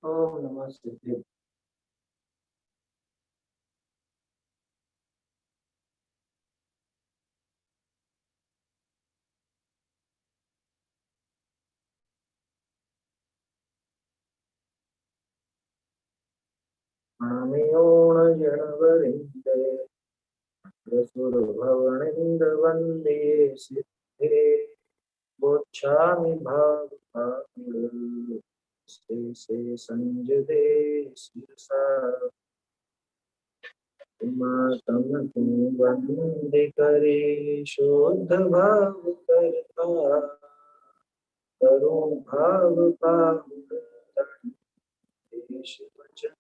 ओम नमः सिद्धि। प्रणम्योण जनवरिन्दे प्रसुरभवनिन्द वन्दे सिद्धे बोच्छामि भावपाकुल से संजदे शिरसा मातम तुम वंदे करे शुद्ध भाव करता करुण भाव पाहुन देश वचन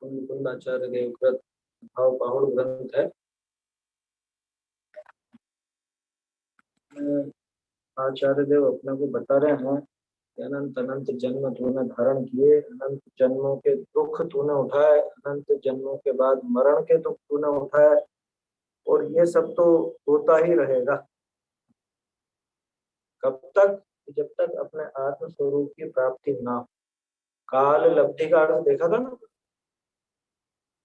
कुंदाचार्य देवकृत भाव पाहुन ग्रंथ है। आचार्य देव अपने को बता रहे हैं कि अनंत अनंत जन्म तूने धारण किए, अनंत जन्मों के दुख तूने उठाए, अनंत जन्मों के बाद मरण के दुख तूने उठाए, और ये सब तो होता ही रहेगा। कब तक? जब तक अपने आत्म स्वरूप की प्राप्ति ना हो। काल लब्धि का अर्थ देखा था ना।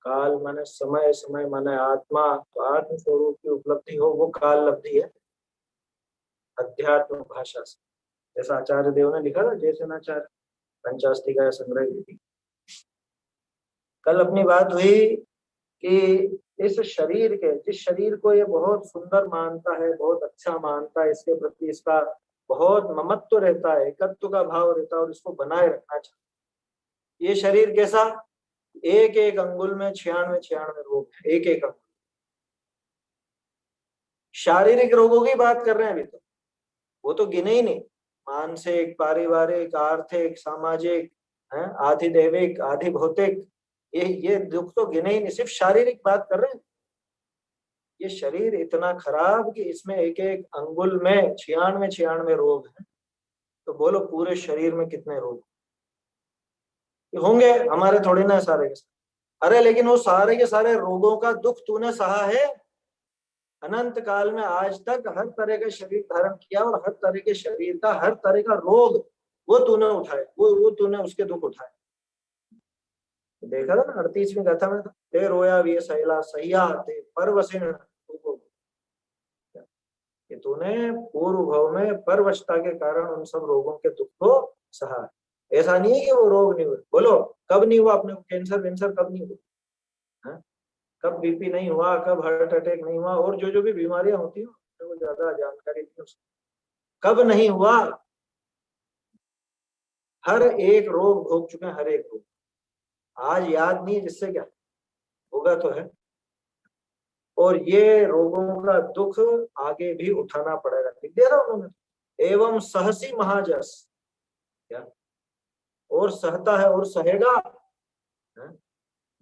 काल माने समय, समय माने आत्मा। तो आत्म स्वरूप की उपलब्धि हो वो काल लब्धि है अध्यात्म भाषा से। ऐसा आचार्य देव ने लिखा था, जैसे नाचार्य पंचास्तिका संग्रह की। कल अपनी बात हुई कि इस शरीर के, जिस शरीर को ये बहुत सुंदर मानता है, बहुत अच्छा मानता है, इसके प्रति इसका बहुत ममत्व रहता है, एकत्व का भाव रहता है और इसको बनाए रखना चाहता है। ये शरीर कैसा? एक एक अंगुल में 96 96 रोग है, एक एक अंगुल। शारीरिक रोगों की बात कर रहे हैं अभी तो, वो तो गिने ही नहीं। मानसिक, पारिवारिक, आर्थिक, सामाजिक, आधि दैविक, आधि भौतिक, ये दुख तो गिने ही नहीं, सिर्फ शारीरिक बात कर रहे हैं। ये शरीर इतना खराब कि इसमें एक एक अंगुल में 96 96 रोग हैं। तो बोलो पूरे शरीर में कितने रोग होंगे? हमारे थोड़ी ना सारे के सारे। अरे लेकिन वो सारे के सारे रोगों का दुख तूने सहा है अनंत काल में। आज तक हर तरह का शरीर धारण किया और हर तरह के शरीर का हर तरह का रोग वो तूने उठाए, वो तूने उसके दुख उठाए। देखा था ना 38वीं गाथा में, ते रोया वी सैला सैया ते परवसिन, कि तूने पूर्व भाव में परवशता के कारण उन सब रोगों के दुख को सहा। ऐसा नहीं है कि वो रोग नहीं हुए। बोलो कब नहीं हुआ अपने को कैंसर वेंसर? कब नहीं हुआ? कब बीपी नहीं हुआ? कब हार्ट अटैक नहीं हुआ? और जो जो भी बीमारियां होती है वो ज्यादा जानकारी नहीं उसकी। कब नहीं हुआ? हर एक रोग भोग चुके हैं, हर एक रोग। आज याद नहीं है जिससे क्या होगा तो है। और ये रोगों का दुख आगे भी उठाना पड़ेगा, लिख दिया ना उन्होंने। एवं सहसी महाजस, क्या और सहता है और सहेगा, है?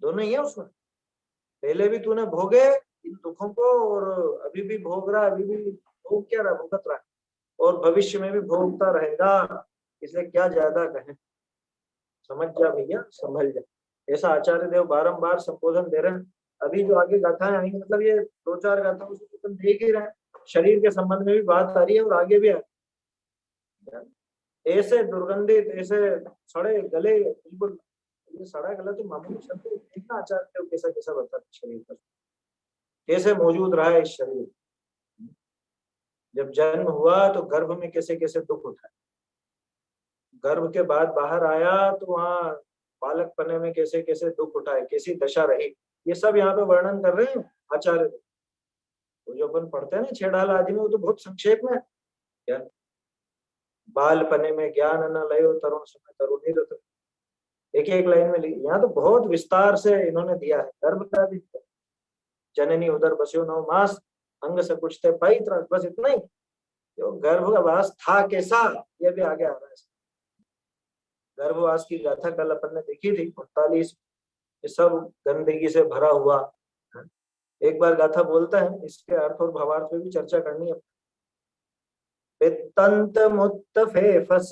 दोनों ही है उसमें। पहले भी तूने भोगे इन दुखों को, और अभी भी भोग रहा, अभी भी भोग क्या रहा, भुगत रहा है, और भविष्य में भी भोगता रहेगा। इसलिए क्या ज्यादा कहें, समझ जा भैया, संभल जा। ऐसा आचार्य देव बारंबार संबोधन दे रहे हैं। अभी जो आगे गाथाएं आएंगी, मतलब ये दो चार गाथाओं से तुम देख ही रहे हैं, शरीर के संबंध में भी बात आ रही है और आगे भी आ रही है। ऐसे दुर्गंधित, ऐसे सड़े गले, बिल्कुल ये सड़ा गला तो मामूली शब्द है। देखना आचार्य देव कैसा कैसा बताते हैं शरीर पर, कैसे मौजूद रहा है इस शरीर। जब जन्म हुआ तो गर्भ में कैसे कैसे दुख उठाए, गर्भ के बाद बाहर आया तो वहाँ बालक पने में कैसे कैसे दुख उठाए, कैसी दशा रही, ये सब यहाँ पे वर्णन कर रहे हैं आचार्य। वो जो अपन पढ़ते हैं ना छेड़ाल आदि में, वो तो बहुत संक्षेप में क्या, बाल पने में ज्ञान न लयो तरुण समय तरुणी रत, एक एक लाइन में यहाँ तो बहुत विस्तार से इन्होंने दिया है। गर्भ का भी, जननी उदर बस्यो 9 मास, अंग से कुछ थे पाई त्रास, बस इतना ही। जो गर्भवास था कैसा, ये भी आगे आ रहा है। गर्भवास की गाथा कल अपन ने देखी थी 48, ये सब गंदगी से भरा हुआ। एक बार गाथा बोलता है, इसके अर्थ और भावार्थ में भी चर्चा करनी है। पित्तंत मुत्त फेफस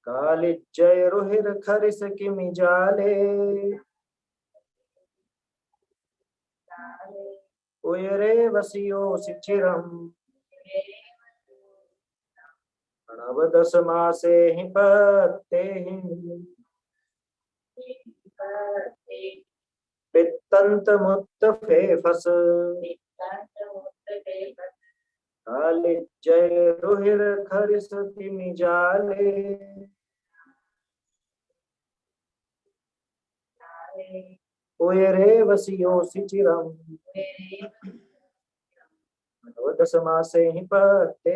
कालिजय रुहिर खरिस किमि जाले, उयरे वसियो सिचिरम प्रणव 10 मासे ही पत्ते पित्तंत मुक्त फेफस जय रुहिर खरिस तिमि जाले उयरे वसियो सिचिरम 10 मासे ही पत्ते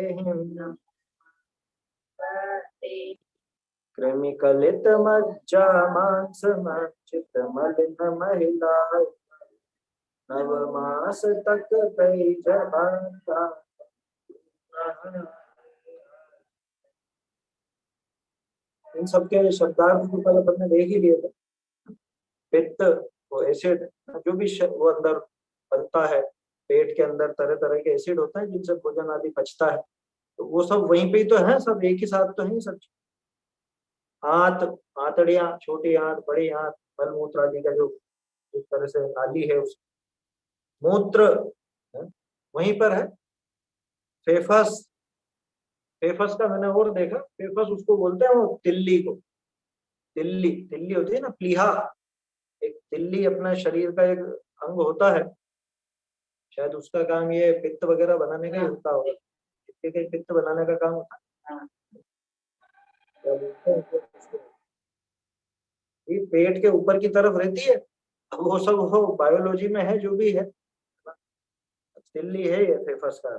कृमि कलित मज्जा मांस मज्जित मलिन महिला नव मास तक कई जबाता। इन सबके शब्दार्थ को पहले अपने देख ही लिए थे। पित्त वो एसिड जो भी वो अंदर बनता है, पेट के अंदर तरह तरह के एसिड होता है जिनसे भोजन आदि पचता है, तो वो सब वहीं पे ही तो है, सब एक ही साथ तो है सब। आंत, आंतड़ियां, छोटी आंत, बड़ी आंत, मल मूत्र आदि का जो इस तरह से नाली है, उस मूत्र वहीं पर है। फेफस, फेफस का मैंने और देखा, फेफस उसको बोलते हैं वो तिल्ली को, तिल्ली, तिल्ली होती है ना प्लीहा, एक तिल्ली अपना शरीर का एक अंग होता है, शायद उसका काम ये पित्त वगैरह बनाने का ही होता होगा, पित्त बनाने का काम होता है। ये पेट के ऊपर की तरफ रहती है, वो सब वो बायोलॉजी में है जो भी है, तिल्ली है ये फेफस का।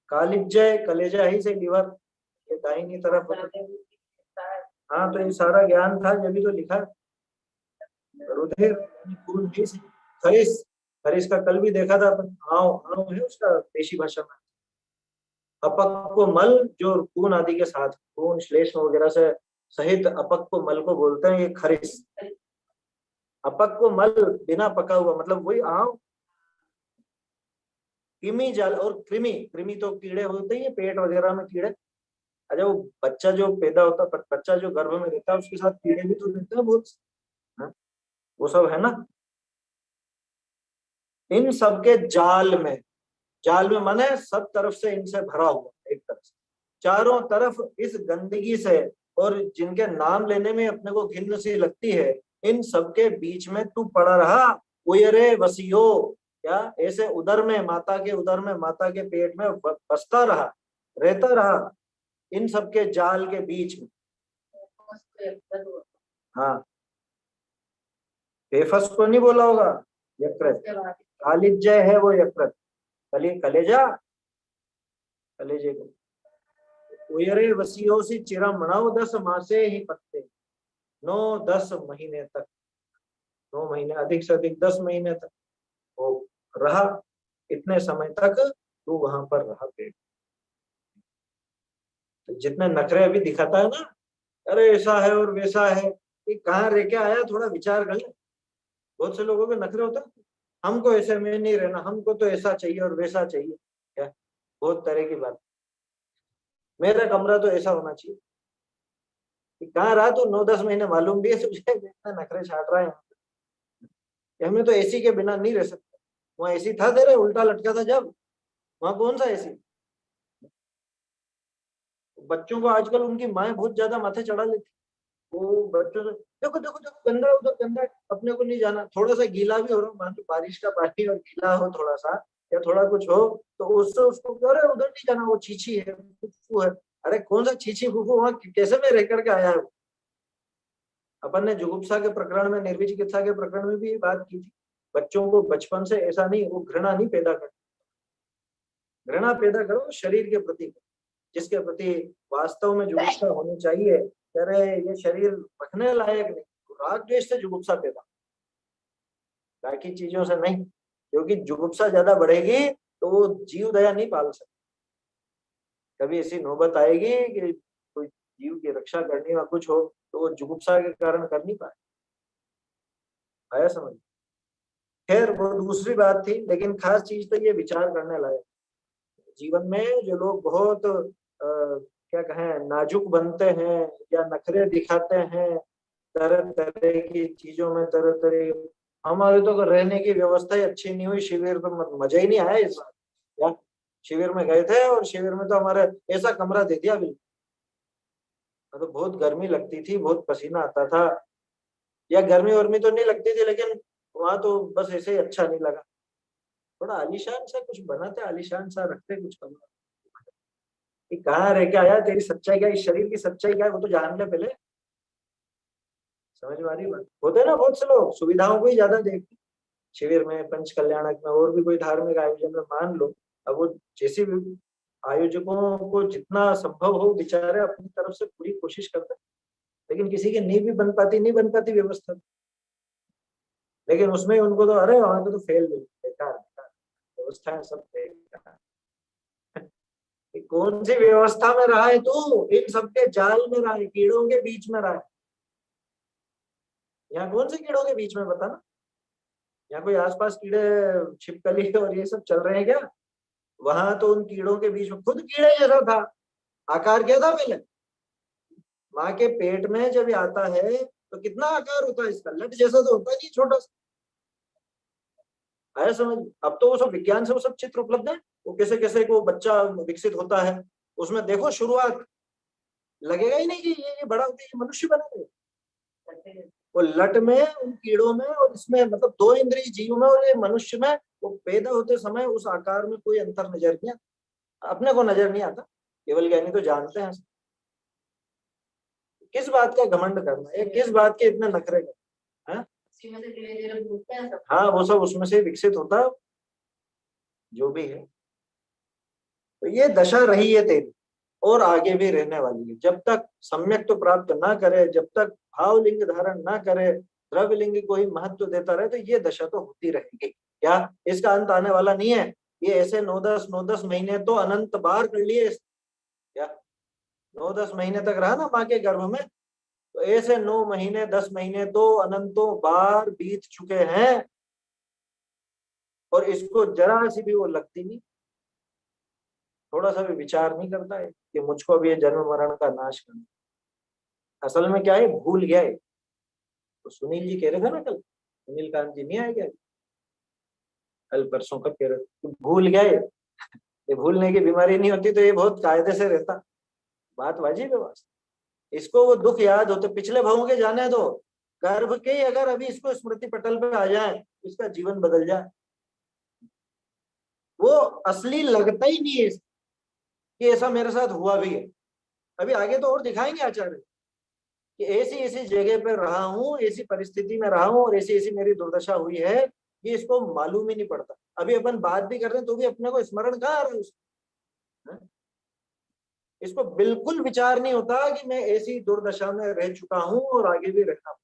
कालिज्जय, कलेजा ही से लीवर, ये दाहिनी तरफ होता है। हाँ तो ये सारा ज्ञान था, जब भी तो लिखा। रुधिर खून ही से, खरिस, खरिस का कल भी देखा था अपन, आव, आव है उसका देशी भाषा में। अपक्व मल जो खून आदि के साथ, खून श्लेष्म वगैरह से सहित अपक्व मल को बोलते हैं ये खरिस। अपक्व मल बिना पका हुआ, मतलब वही आव। कृमि जाल, और कृमि, कृमि तो कीड़े होते ही पेट वगैरह में कीड़े। अच्छा वो बच्चा जो पैदा होता है, बच्चा जो गर्भ में रहता है उसके साथ कीड़े भी तो रहते हैं बहुत, है? वो सब है ना। इन सबके जाल में, जाल में माने सब तरफ से इनसे भरा हुआ, एक तरफ से चारों तरफ इस गंदगी से, और जिनके नाम लेने में अपने को घिन्न सी लगती है, इन सबके बीच में तू पड़ा रहा। उयरे वसियो, क्या ऐसे उदर में, माता के उदर में, माता के पेट में बसता रहा, रहता रहा इन सबके जाल के बीच में। हाँ, बेफस को नहीं बोला होगा, यकृत, कालिज्जय है वो यकृत, कलेजा, कलेजे को। उयरे वसियों से चिरम 9-10 मासे ही पत्ते, 9-10 महीने तक, 9 महीने अधिक से अधिक 10 महीने तक वो रहा, इतने समय तक तू वहां पर रहा पेट। तो जितने नखरे अभी दिखाता है ना, अरे ऐसा है और वैसा है, कि कहाँ रह के आया, थोड़ा विचार कर ले। बहुत से लोगों के नखरे होता है, हमको ऐसे में नहीं रहना, हमको तो ऐसा चाहिए और वैसा चाहिए, क्या बहुत तरह की बात, मेरा कमरा तो ऐसा होना चाहिए। कहाँ रहा तो 9-10 महीने, मालूम भी है तुझे इतना नखरे छाट रहा है, हमें तो एसी के बिना नहीं रह सकते। वहाँ एसी था तेरे, उल्टा लटका था जब, वहाँ कौन सा एसी। बच्चों को आजकल उनकी माएं बहुत ज्यादा माथे चढ़ा लेती, वो बच्चों से देखो देखो देखो गंदा है, उधर गंदा है, अपने को नहीं जाना। थोड़ा सा गीला भी हो रहा, मान लो बारिश का पानी और गीला हो थोड़ा सा, या थोड़ा कुछ हो, तो उससे उसको अरे उधर नहीं जाना, वो छीछी है, फुफू है। अरे कौन सा छीछी फुफू, वहां कैसे में रह करके आया है। अपन ने जुगुप्सा के प्रकरण में, निर्वी चिकित्सा के प्रकरण में भी ये बात की थी, बच्चों को बचपन से ऐसा नहीं, वो घृणा नहीं पैदा कर, घृणा पैदा करो शरीर के प्रति, जिसके प्रति वास्तव में जुगुप्सा होनी चाहिए। अरे ये शरीर रखने लायक नहीं, राग द्वेष से जुगुप्सा पैदा, बाकी चीजों से नहीं, क्योंकि जुगुप्सा ज्यादा बढ़ेगी तो वो जीव दया नहीं पाल सकते। कभी ऐसी नौबत आएगी कि कोई जीव की रक्षा करनी या कुछ हो, तो वो जुगुप्सा के कारण कर नहीं पाए। आया समझ। खैर वो दूसरी बात थी, लेकिन खास चीज तो ये विचार करने लायक, जीवन में जो लोग बहुत क्या कहें नाजुक बनते हैं या नखरे दिखाते हैं, तरह तरह की चीजों में तरह तरह हमारे तो रहने की व्यवस्था ही अच्छी नहीं हुई, शिविर तो मजा ही नहीं आया इस बार। क्या शिविर में गए थे और शिविर में तो हमारे ऐसा कमरा दे दिया बिल्कुल, तो बहुत गर्मी लगती थी, बहुत पसीना आता था। या गर्मी वर्मी तो नहीं लगती थी, लेकिन वहां तो बस ऐसे ही अच्छा नहीं लगा। थोड़ा आलीशान सा कुछ बनाते, आलीशान सा रखते कुछ कमरा। ये कहाँ रह के आया, तेरी सच्चाई क्या, इस शरीर की सच्चाई क्या है वो तो जान ले पहले। समझ में आ रही बात? होते हैं ना बहुत से लोग सुविधाओं को ही ज्यादा देखते हैं। शिविर में, पंच कल्याणक में, और भी कोई धार्मिक आयोजन में मान लो, अब वो जैसे भी आयोजकों को जितना संभव हो बेचारे अपनी तरफ से पूरी कोशिश करते हैं, लेकिन किसी की नहीं बन पाती व्यवस्था। लेकिन उसमें उनको तो अरे वहां पे तो फेल बेकार बेकार व्यवस्था सब बेकार। कौन सी व्यवस्था में रहा है तू? इन सबके जाल में रहा है, कीड़ों के बीच में रहा है। यहाँ कौन से कीड़ों के बीच में बता ना? यहाँ कोई आसपास कीड़े, छिपकली और ये सब चल रहे हैं क्या? वहां तो उन कीड़ों के बीच में खुद कीड़े जैसा था। आकार क्या था पहले? माँ के पेट में जब ये आता है तो कितना आकार होता है इसका, लट जैसा तो होता नहीं, छोटा सा। आया समझ? अब तो वो सब विज्ञान से वो सब चित्र उपलब्ध है, वो कैसे कैसे को बच्चा विकसित होता है। उसमें देखो शुरुआत, लगेगा ही नहीं कि ये बड़ा होकर ये मनुष्य बनेगा। वो लट में, उन कीड़ों में और इसमें, मतलब दो इंद्रिय जीव में और ये मनुष्य में, वो पैदा होते समय उस आकार में कोई अंतर नजर नहीं आता। अपने को नजर नहीं आता, केवल ज्ञानी तो जानते हैं। किस बात का घमंड करना है, किस बात के इतने नखरे करना है? हाँ वो सब उसमें से विकसित होता है, जो भी है। तो ये दशा रही है तेरी, और आगे भी रहने वाली है। जब तक सम्यक तो प्राप्त ना करे, जब तक भाव लिंग धारण ना करे, द्रव्य लिंग को ही महत्व देता रहे, तो ये दशा तो होती रहेगी। क्या इसका अंत आने वाला नहीं है? ये ऐसे 9-10 महीने तो अनंत बार कर लिए क्या? 9-10 महीने तक रहा ना माँ के गर्भ में, तो ऐसे 9 महीने 10 महीने तो अनंतों बार बीत चुके हैं, और इसको जरा सी भी वो लगती नहीं, थोड़ा सा भी विचार नहीं करता है कि मुझको भी ये जन्म मरण का नाश करना। असल में क्या है, भूल गया है। तो सुनील जी कह रहे थे ना कल, सुनील कांत जी नहीं आए क्या कल परसों, कब कह रहे थे कि भूल गया ये भूलने की बीमारी नहीं होती तो ये बहुत कायदे से रहता। बात वाजिब है बस। इसको वो दुख याद होते, पिछले भावों के जाने दो, गर्भ के ही अगर अभी इसको स्मृति पटल पे आ जाए, इसका जीवन बदल जाए। वो असली लगता ही नहीं है कि ऐसा मेरे साथ हुआ भी है। अभी आगे तो और दिखाएंगे आचार्य कि ऐसी ऐसी जगह पर रहा हूँ, ऐसी परिस्थिति में रहा हूँ और ऐसी ऐसी मेरी दुर्दशा हुई है, ये इसको मालूम ही नहीं पड़ता। अभी अपन बात भी कर रहे हैं तो भी अपने को स्मरण कहाँ आ रहा है उसका? इसको बिल्कुल विचार नहीं होता कि मैं ऐसी दुर्दशा में रह चुका हूं और आगे भी रहना।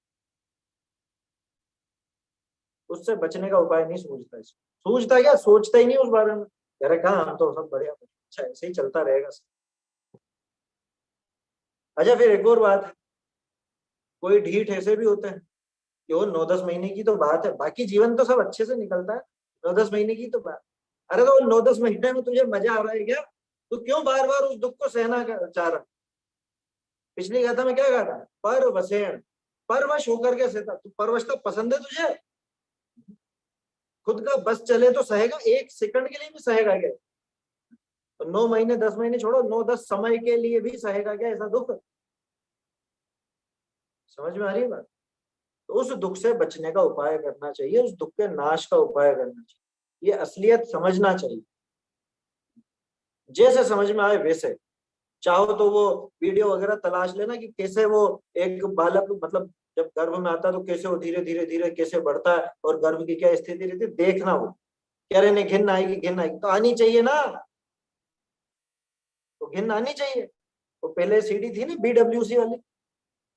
उससे बचने का उपाय नहीं सूझता इसको। सूझता क्या, सोचता ही नहीं उस बारे में। अरे कहा, हम तो सब बढ़िया, अच्छा ऐसे ही चलता रहेगा सब। अच्छा फिर एक और बात है, कोई ढीठ ऐसे भी होते हैं कि वो 9-10 महीने की तो बात है, बाकी जीवन तो सब अच्छे से निकलता है, 9-10 महीने की तो बात। अरे तो 9-10 महीने में तुझे मजा आ रहा है क्या? तो क्यों बार बार उस दुख को सहना चाह रहा? पिछली गाथा में क्या कहा था? पर वसेण, परवश होकर के सहता। तू परवशता पसंद है तुझे? खुद का बस चले तो सहेगा, एक सेकंड के लिए भी सहेगा क्या? तो 9 महीने 10 महीने छोड़ो, 9-10 समय के लिए भी सहेगा क्या ऐसा दुख? समझ में आ रही है बात? तो उस दुख से बचने का उपाय करना चाहिए, उस दुख के नाश का उपाय करना चाहिए, ये असलियत समझना चाहिए। जैसे समझ में आए वैसे। चाहो तो वो वीडियो वगैरह तलाश लेना कि कैसे वो एक बालक, मतलब जब गर्भ में आता है तो कैसे वो धीरे धीरे धीरे कैसे बढ़ता है और गर्भ की क्या स्थिति रहती है, देखना वो। कह रहे नहीं घिन आएगी, घिन आएगी तो आनी चाहिए ना, तो घिन आनी चाहिए। तो पहले सीडी थी ना BWC वाली,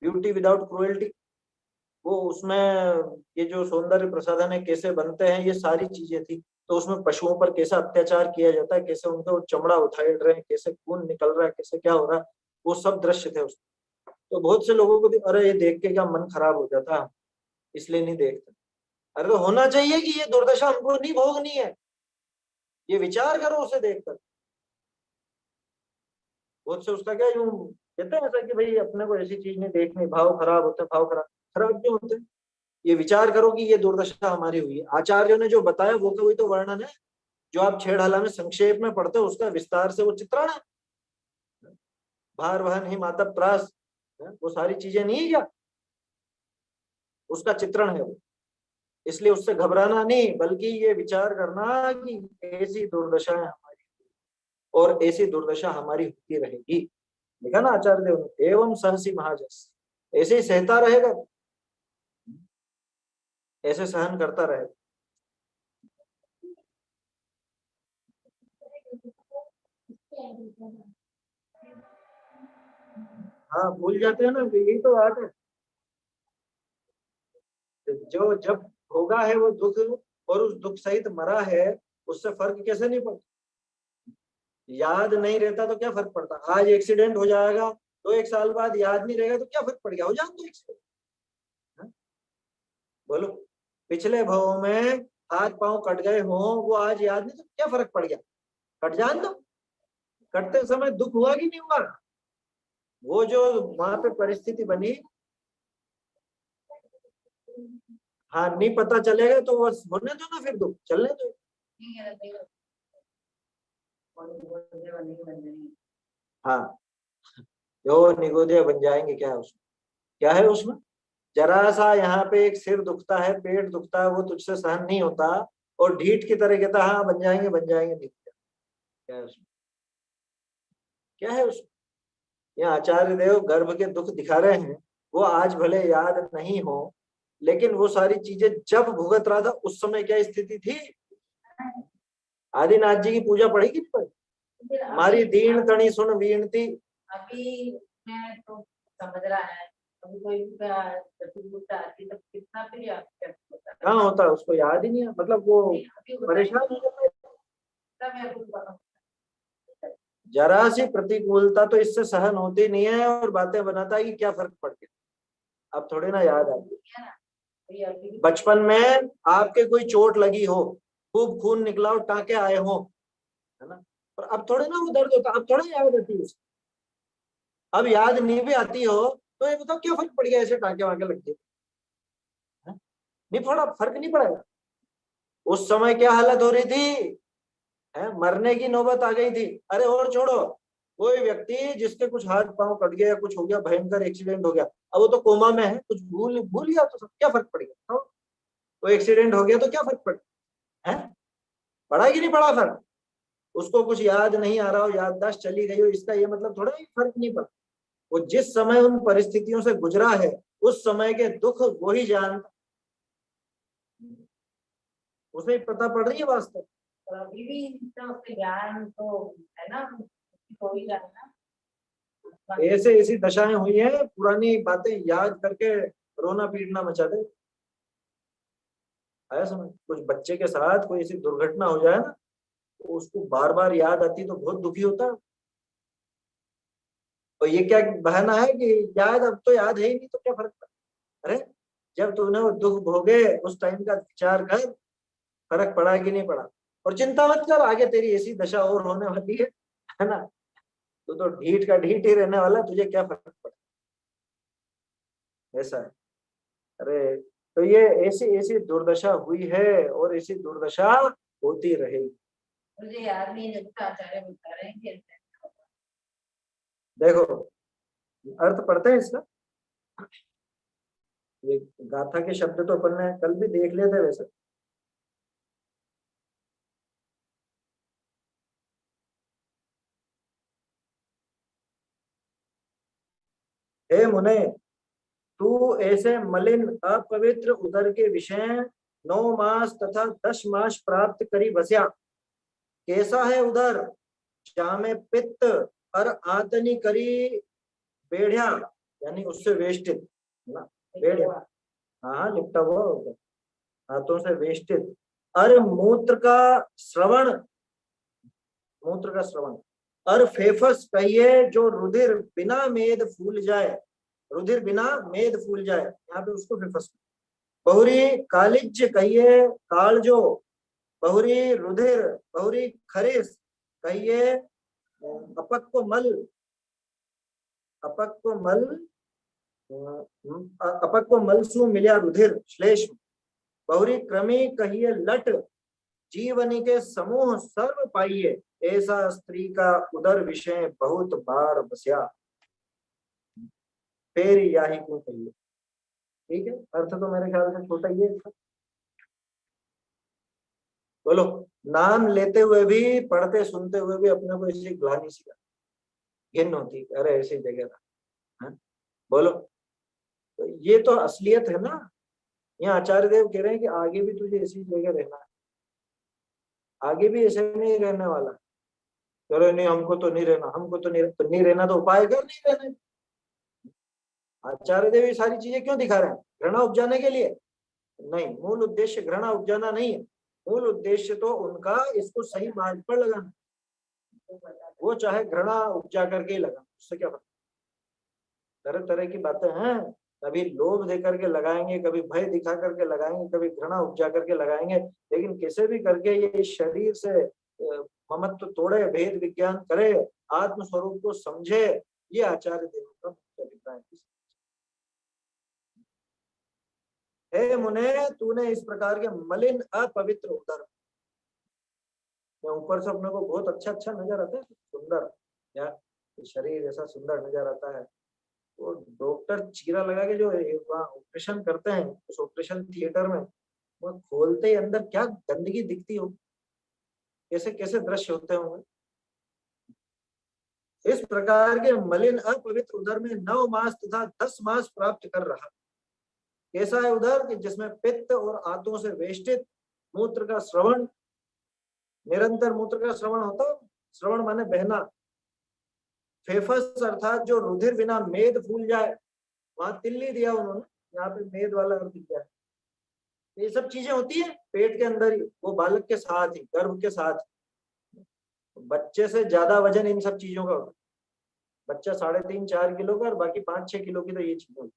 ब्यूटी विदाउट क्रुएल्टी, वो उसमें ये जो सौंदर्य प्रसाधन है कैसे बनते हैं, ये सारी चीजें थी। तो उसमें पशुओं पर कैसा अत्याचार किया जाता है, कैसे उनका वो चमड़ा उखाड़ रहे हैं, कैसे खून निकल रहा है, कैसे क्या हो रहा है, वो सब दृश्य थे उसमें। तो बहुत से लोगों को अरे ये देख के क्या मन खराब हो जाता है, इसलिए नहीं देखते। अरे तो होना चाहिए कि ये दुर्दशा हमको नहीं भोगनी है, ये विचार करो उसे देखकर। बहुत से उसका क्या यूं कहते हैं ऐसा कि भाई अपने को ऐसी चीज नहीं देखनी, भाव खराब होते हैं, भाव खराब। खराब क्यों होते हैं? ये विचार करो कि ये दुर्दशा हमारी हुई है। आचार्यों ने जो बताया वो कोई तो वर्णन है, जो आप छेड़हाला में संक्षेप में पढ़ते हो उसका विस्तार से वो चित्रण है। भार वहन ही माता त्रास, वो सारी चीजें नहीं है क्या, उसका चित्रण है वो। इसलिए उससे घबराना नहीं, बल्कि ये विचार करना कि ऐसी दुर्दशा है हमारी और ऐसी दुर्दशा हमारी होती रहेगी। लिखा ना आचार्य देव ने, एवं सहसी महाजस, ऐसे ही सहता रहेगा, ऐसे सहन करता रहेगा। हाँ भूल जाते हैं ना, यही तो बात है। जो जब भोगा है वो दुख और उस दुख सहित मरा है, उससे फर्क कैसे नहीं पड़ता। याद नहीं रहता तो क्या फर्क पड़ता, आज एक्सीडेंट हो जाएगा तो एक साल बाद याद नहीं रहेगा तो क्या फर्क पड़ गया, हो जाए तो एक्सीडेंट। बोलो, पिछले भवों में हाथ पांव कट गए हों, वो आज याद नहीं तो क्या फर्क पड़ गया, कट जान दो। कटते समय दुख हुआ कि नहीं हुआ, वो जो वहां पे परिस्थिति बनी, हाँ नहीं पता चलेगा तो बस होने दो ना, फिर दुख चलने दो। हाँ, जो निगोदिया बन जाएंगे, क्या है उसमें, क्या है उसमें, जरा सा यहाँ पे एक सिर दुखता है, पेट दुखता है, वो तुझसे सहन नहीं होता और ढीठ की तरह कहता हाँ बन जाएंगे निगोदिया, क्या है उसमें, क्या है उसमें। ये आचार्य देव गर्भ के दुख दिखा रहे हैं, वो आज भले याद नहीं हो, लेकिन वो सारी चीजें जब भुगत रहा था उस समय क्या स्थिति थी। आदिनाथ जी की पूजा पढ़ी कि नहीं पढ़ी, हमारी दीन तणी सुन वीणती। अभी मैं तो समझ रहा है, अभी कोई आती तो कितना भी कहाँ होता है, उसको याद ही नहीं है, मतलब वो परेशान हो जाता है। जरा सी प्रतिकूलता तो इससे सहन होती नहीं है और बातें बनाता है कि क्या फर्क पड़ गया, अब थोड़ी ना याद आती। बचपन में आपके कोई चोट लगी हो, खूब खून निकला हो, टांके आए हो, है ना, और अब थोड़े ना वो दर्द होता, अब थोड़ा याद आती है उसको। अब याद नहीं भी आती हो तो ये बताओ क्या फर्क पड़ गया, ऐसे टांके वाके लग गए, नहीं पड़ा, फर्क नहीं पड़ेगा। उस समय क्या हालत हो रही थी, है मरने की नौबत आ गई थी। अरे और छोड़ो, कोई व्यक्ति जिसके कुछ हाथ पांव कट गया, कुछ हो गया, भयंकर एक्सीडेंट हो गया, अब वो तो कोमा में है, कुछ भूल भूल गया तो सब क्या फर्क पड़ गया, तो एक्सीडेंट हो गया तो क्या फर्क पड़ा है, पड़ा कि नहीं पड़ा फर्क। उसको कुछ याद नहीं आ रहा हो, याददाश्त चली गई हो, इसका ये मतलब थोड़ा ही फर्क नहीं पड़ा। वो जिस समय उन परिस्थितियों से गुजरा है, उस समय के दुख वो ही जानता, उसे पता पड़ रही है वास्तव। अभी भी उसके ज्ञान तो है ना, हो ही रहा है ना। ऐसे ऐसी दशाएं हुई है, पुरानी बातें याद करके रोना पीटना मचा दे। आया समझ, कुछ बच्चे के साथ कोई ऐसी दुर्घटना हो जाए ना, तो उसको बार बार याद आती तो बहुत दुखी होता है। और ये क्या बहाना है कि याद, अब तो याद है ही नहीं तो क्या फर्क पड़ा। अरे जब तूने वो दुख भोगे उस टाइम का विचार कर, फर्क पड़ा कि नहीं पड़ा। और चिंता मत कर, आगे तेरी ऐसी दशा और होने वाली है ना, तू तो ढीठ का ढीठ ही रहने वाला, तुझे क्या फर्क पड़ा, ऐसा है। अरे तो ये ऐसी ऐसी दुर्दशा हुई है और ऐसी दुर्दशा होती रहेगी। मुझे याद नहीं लगता, आचार्य बता रहे हैं कि देखो अर्थ पढ़ते हैं इसका, ये गाथा के शब्द तो अपन ने कल भी देख लिए थे वैसे। हे मुने, तू ऐसे मलिन अपवित्र उदर के विषय 9 मास तथा 10 मास प्राप्त करी बस्या। कैसा है उदर, जामे पित्त और आतनी करी बेढ़िया, यानी उससे वेष्टित, है ना, बेढ़िया, हाँ लिपटा हुआ होगा, हाथों से वेष्टित। अर मूत्र का श्रवण, मूत्र का श्रवण, अर फेफस कहिए जो रुधिर बिना मेद फूल जाए, रुधिर बिना मेद फूल जाए, यहाँ पे उसको फेफस। बहुरी कालिज कहिए कालजो, बहुरी रुधिर, बहुरी खरिस कहिए अपक्व मल, अपक्व मल अपक्व मलसु मिल्या रुधिर श्लेष्म बहुरी क्रमी कहिए लट जीवनी के समूह सर्व पाइए ऐसा स्त्री का उदर विषय बहुत बार बस्या फिर याही क्यों कहिए। ठीक है, अर्थ तो मेरे ख्याल से छोटा ही है इसका। बोलो, नाम लेते हुए भी, पढ़ते सुनते हुए भी अपने को ऐसी ग्लानि सी घिन होती, अरे ऐसी जगह था। बोलो, तो ये तो असलियत है ना। यहाँ आचार्य देव कह रहे हैं कि आगे भी तुझे ऐसी जगह रहना है, आगे भी ऐसे नहीं रहने वाला। अरे नहीं, हमको तो नहीं रहना, हमको तो नहीं रहना, तो उपाय कर नहीं रहने। आचार्य देव ये सारी चीजें क्यों दिखा रहे हैं? घृणा उपजाने के लिए नहीं, मूल उद्देश्य घृणा उपजाना नहीं है। मूल उद्देश्य तो उनका इसको सही मार्ग पर लगाना। वो चाहे घृणा उपजा करके ही लगा, उससे क्या फर्क। तरह तरह की बातें हैं, कभी लोभ दे करके लगाएंगे, कभी भय दिखा करके लगाएंगे, कभी घृणा उपजा करके लगाएंगे, लेकिन कैसे भी करके ये शरीर से ममत्व तोड़े, भेद विज्ञान करे, आत्म स्वरूप को समझे, ये आचार्य देव का मुख्य अभिप्राय है। हे मुने, तूने इस प्रकार के मलिन अपवित्र उदर, ऊपर से अपने को बहुत अच्छा अच्छा नजर आता है, सुंदर, या शरीर ऐसा सुंदर नजर आता है। वो डॉक्टर चीरा लगा के जो वहाँ ऑपरेशन करते हैं, उस ऑपरेशन थिएटर में वो खोलते ही अंदर क्या गंदगी दिखती हो, कैसे कैसे दृश्य होते होंगे। इस प्रकार के मलिन अपवित्र उदर में 9 मास तथा 10 मास प्राप्त कर रहा। कैसा है उदर कि जिसमें पित्त और आंतों से वेष्टित मूत्र का श्रवण, निरंतर मूत्र का श्रवण होता, श्रवण माने बहना, फेफस अर्थात जो रुधिर बिना मेद फूल जाए, वहां तिल्ली दिया उन्होंने, यहाँ पे मेद वाला अर्थ दिया है। ये सब चीजें होती है पेट के अंदर ही, वो बालक के साथ ही, गर्भ के साथ। बच्चे से ज्यादा वजन इन सब चीजों का होता है। बच्चा 3.5-4 किलो का और बाकी 5-6 किलो की तो ये चीजें होती।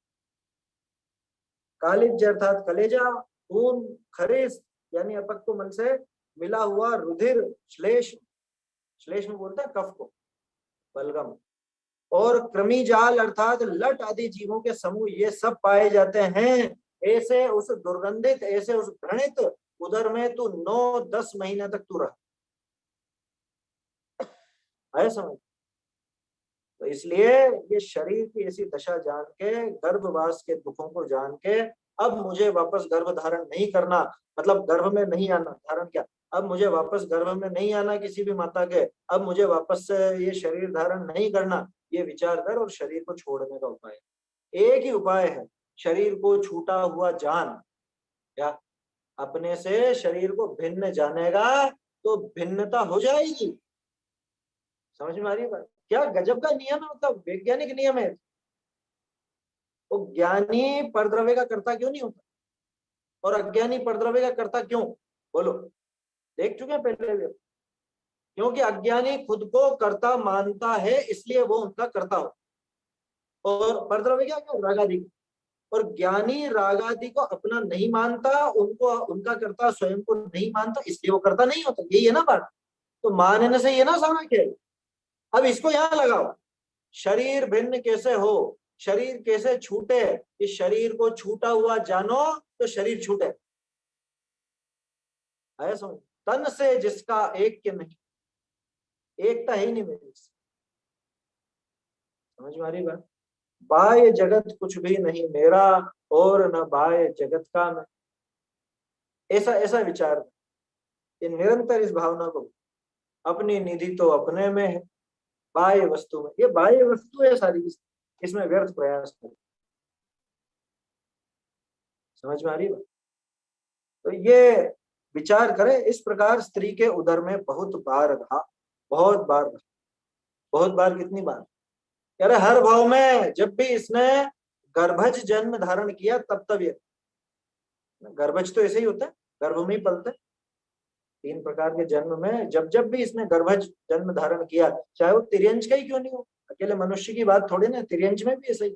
कालिज अर्थात कलेजा, खून, खरीस यानी अपक्व मल से मिला हुआ रुधिर, श्लेष्म, श्लेष्म बोलता है कफ को, बलगम, और कृमि जाल अर्थात लट आदि जीवों के समूह, ये सब पाए जाते हैं। ऐसे उस दुर्गंधित, ऐसे उस घृणित उदर में तू 9-10 महीने तक तू रहा है, समझ। तो इसलिए ये शरीर की ऐसी दशा जान के, गर्भवास के दुखों को जान के, अब मुझे वापस गर्भ धारण नहीं करना, मतलब गर्भ में नहीं आना, धारण क्या, अब मुझे वापस गर्भ में नहीं आना किसी भी माता के, अब मुझे वापस से ये शरीर धारण नहीं करना, ये विचार कर और शरीर को छोड़ने का उपाय। एक ही उपाय है, शरीर को छूटा हुआ जान, या अपने से शरीर को भिन्न जानेगा तो भिन्नता हो जाएगी। समझ में आ रही है बात? क्या गजब का नियम है, मतलब वैज्ञानिक नियम है। वो ज्ञानी परद्रव्य का कर्ता क्यों नहीं होता, और अज्ञानी परद्रव्य का कर्ता क्यों? बोलो, देख चुके हैं पहले भी। क्योंकि अज्ञानी खुद को कर्ता मानता है, इसलिए वो उनका कर्ता हो, और परद्रव्य क्या है, रागादि। और ज्ञानी रागादि को अपना नहीं मानता, उनको उनका कर्ता स्वयं को नहीं मानता, इसलिए वो कर्ता नहीं होता। यही है ना बात। तो मानने से ये ना सारा खेल। अब इसको यहां लगाओ, शरीर भिन्न कैसे हो, शरीर कैसे छूटे, इस शरीर को छूटा हुआ जानो तो शरीर छूटे, आया समझ। तन से जिसका एक के नहीं, एकता ही नहीं मेरी, समझ में आ रही बात। बाह्य जगत कुछ भी नहीं मेरा, और न बाह्य जगत का मैं, ऐसा ऐसा विचार, ये निरंतर इस भावना को, अपनी निधि तो अपने में है, बाह्य वस्तु में, ये बाह्य वस्तु है सारी, इसमें व्यर्थ प्रयास करें। समझ में आ रही बात। तो ये विचार करें, इस प्रकार स्त्री के उदर में बहुत बार रहा, बहुत बार रहा, बहुत बार, कितनी बार, कह रहे हर भाव में, जब भी इसने गर्भज जन्म धारण किया तब तब ये, गर्भज तो ऐसे ही होता है, गर्भ में ही पलते, 3 प्रकार के जन्म में जब जब भी इसने गर्भज जन्म धारण किया, चाहे वो तिर्यंच का ही क्यों नहीं हो, अकेले मनुष्य की बात थोड़ी ना, तिर्यंच में भी ऐसे ही,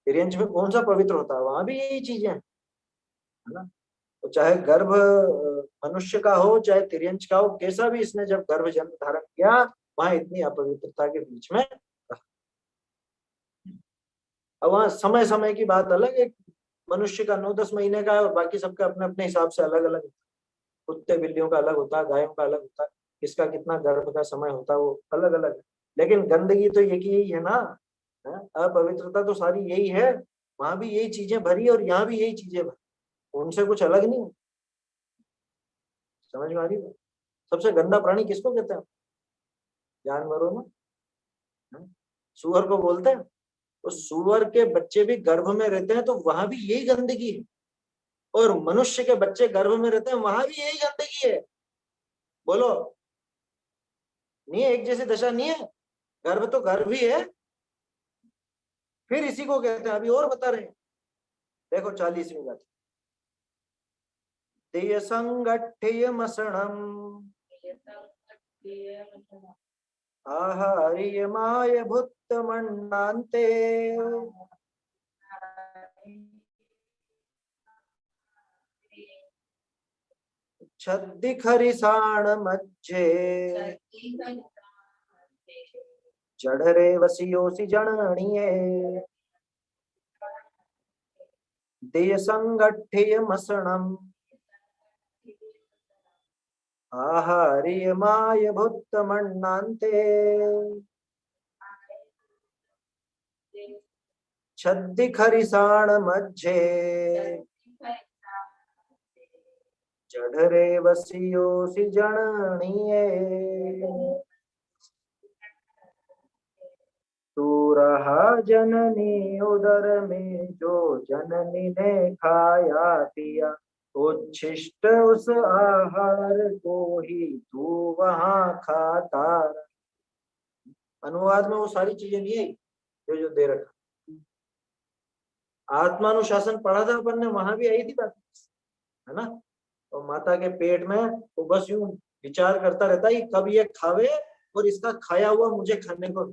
तिर्यंच में कौन सा पवित्र होता है, वहां भी यही चीजें हैं, है ना। तो चाहे गर्भ मनुष्य का हो, चाहे तिर्यंच का हो, कैसा भी इसने जब गर्भ जन्म धारण किया, वहां इतनी अपवित्रता के बीच में। अब वहाँ समय समय की बात अलग है, मनुष्य का 9-10 महीने का है और बाकी सबका अपने अपने हिसाब से अलग अलग, कुत्ते बिल्लियों का अलग होता है, गायों का अलग होता है, किसका कितना गर्भ का समय होता है वो अलग अलग है। लेकिन गंदगी तो एक ही है ना, है? अपवित्रता तो सारी यही है, वहां भी यही चीजें भरी और यहाँ भी यही चीजें भरी, उनसे कुछ अलग नहीं है। समझ में आ रही है? सबसे गंदा प्राणी किसको कहते हैं जानवरों में? सुअर को बोलते हैं। तो सुअर के बच्चे भी गर्भ में रहते हैं तो वहां भी यही गंदगी है, और मनुष्य के बच्चे गर्भ में रहते हैं वहां भी यही गंदगी है। बोलो, नहीं है? एक जैसी दशा नहीं है? गर्भ तो गर्भ ही है। फिर इसी को कहते हैं, अभी और बता रहे हैं, देखो 40वीं बात, तेय संगठ्य मसणम आहार्यमाय भुत्तमन्नान्ते छद्दिखरिसाण मध्ये जठरे वसियोसि जननीये देय संगठ्य मसणम आहार्यमाय भुत्तमन्नान्ते छद्दिखरिसाण मध्ये जठरे वसियोसि जननीये तू रहा जननी उदर में जो जननी ने खाया पिया, उच्छिष्ट उस आहार को ही तू वहां खाता। अनुवाद में वो सारी चीजें नहीं आई जो दे रखा। आत्मानुशासन पढ़ा था अपन ने, वहां भी आई थी बात, है ना? और माता के पेट में वो बस यूं विचार करता रहता है कब ये खावे और इसका खाया हुआ मुझे खाने को।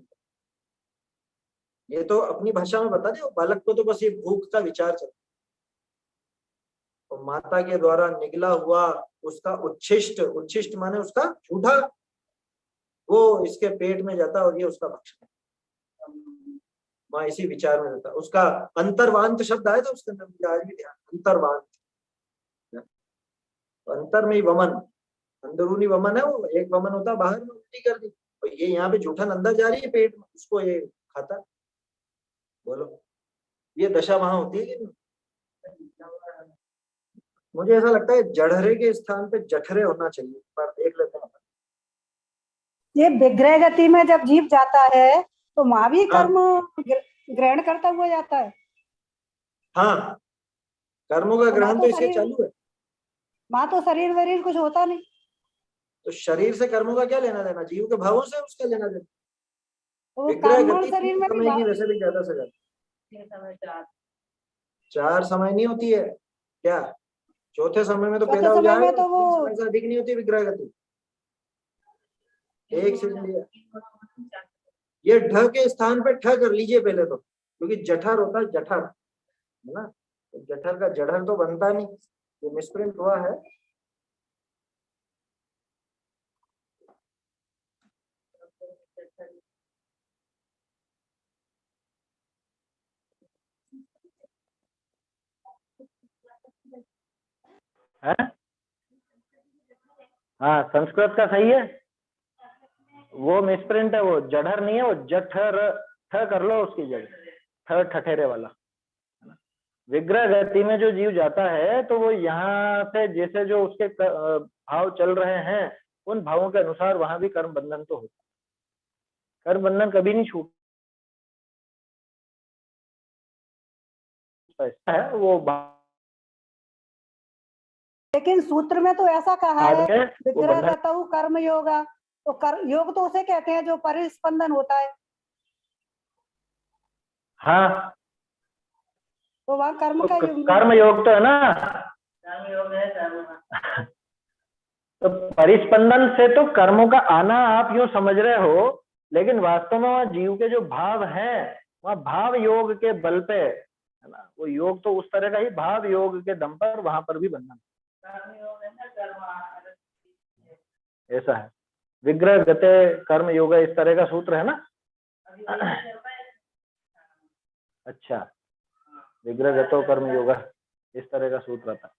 ये तो अपनी भाषा में बता दे, बालक को तो बस ये भूख का विचार चलता, और माता के द्वारा निगला हुआ उसका उच्छिष्ट, उच्छिष्ट माने उसका झूठा, वो इसके पेट में जाता और ये उसका भक्षण। वहां इसी विचार में रहता। उसका अंतर्वांत शब्द आया था उसके अंदर, मुझे आज भी ध्यान, अंतर्वांत, अंतर में ही वमन, अंदरूनी वमन है वो, एक वमन होता बाहर में उल्टी कर दी, और ये यहाँ पे जूठन अंदर जा रही है पेट में, उसको ये खाता। बोलो, ये दशा वहां होती है कि नहीं? मुझे ऐसा लगता है जठरे के स्थान पे जठरे होना चाहिए, पर देख लेते हैं। ये विग्रह गति में जब जीव जाता है तो वहां भी कर्म ग्रहण करता हुआ जाता है। हाँ, कर्मों का ग्रहण तो इसके चालू है। वहां तो शरीर वरीर कुछ होता नहीं, तो शरीर से कर्मों का क्या लेना देना? जीव के भावों से उसका लेना देना। तो विग्रह कर्म गति शरीर में भी समय की वैसे भी ज्यादा से ज्यादा 4 समय नहीं होती है क्या? चौथे समय में तो पैदा हो जाए तो वो समय से अधिक नहीं होती विग्रह गति। एक से लिया ये ढ के स्थान पे ठ कर लीजिए पहले तो, क्योंकि जठर होता है, जठर है ना, तो जठर का जठर तो बनता नहीं, ये मिसप्रिंट हुआ है। हाँ, संस्कृत का सही है, वो मिसप्रिंट है, वो जठर नहीं है, वो जठर, ठ कर लो उसकी जगह, ठठेरे वाला। विग्रह गति में जो जीव जाता है तो वो यहाँ से जैसे जो उसके भाव चल रहे हैं उन भावों के अनुसार वहां भी कर्म बंधन तो होता है, कर्म बंधन कभी नहीं छूटता है वो। लेकिन सूत्र में तो ऐसा कहा है विग्रह गतौ कर्म योगा, तो योग तो उसे कहते हैं जो परिस्पंदन होता है। हाँ, तो वहाँ कर्म का कर्म योग तो है ना, कर्म योग है। तो परिस्पंदन से तो कर्मों का आना आप यूं समझ रहे हो, लेकिन वास्तव में वहाँ जीव के जो भाव हैं वहाँ भाव योग के बल पे है ना, वो योग तो उस तरह का ही भाव योग के दम पर वहां पर भी बनना ऐसा है। विग्रह गते कर्म योग इस तरह का सूत्र है ना। अच्छा, विग्रहगतो कर्म योग, इस तरह का सूत्र था।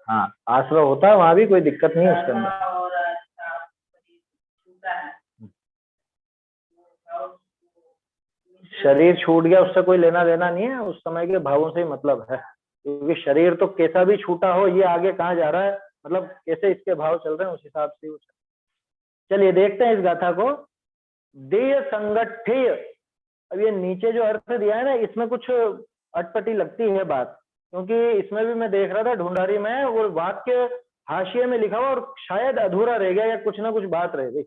हाँ, आश्रय होता है, वहां भी कोई दिक्कत नहीं है उसके अंदर। शरीर छूट गया, उससे कोई लेना देना नहीं है, उस समय के भावों से ही मतलब है, क्योंकि शरीर तो कैसा भी छूटा हो, ये आगे कहाँ जा रहा है, मतलब कैसे इसके भाव चल रहे हैं, उस हिसाब से। चलिए देखते हैं इस गाथा को। देय संगठ्य, अब ये नीचे जो अर्थ दिया है ना, इसमें कुछ अटपटी लगती है बात, क्योंकि इसमें भी मैं देख रहा था ढूंढारी में, वो वाक्य हाशिए में लिखा हुआ और शायद अधूरा रह गया या कुछ ना कुछ बात रह गई।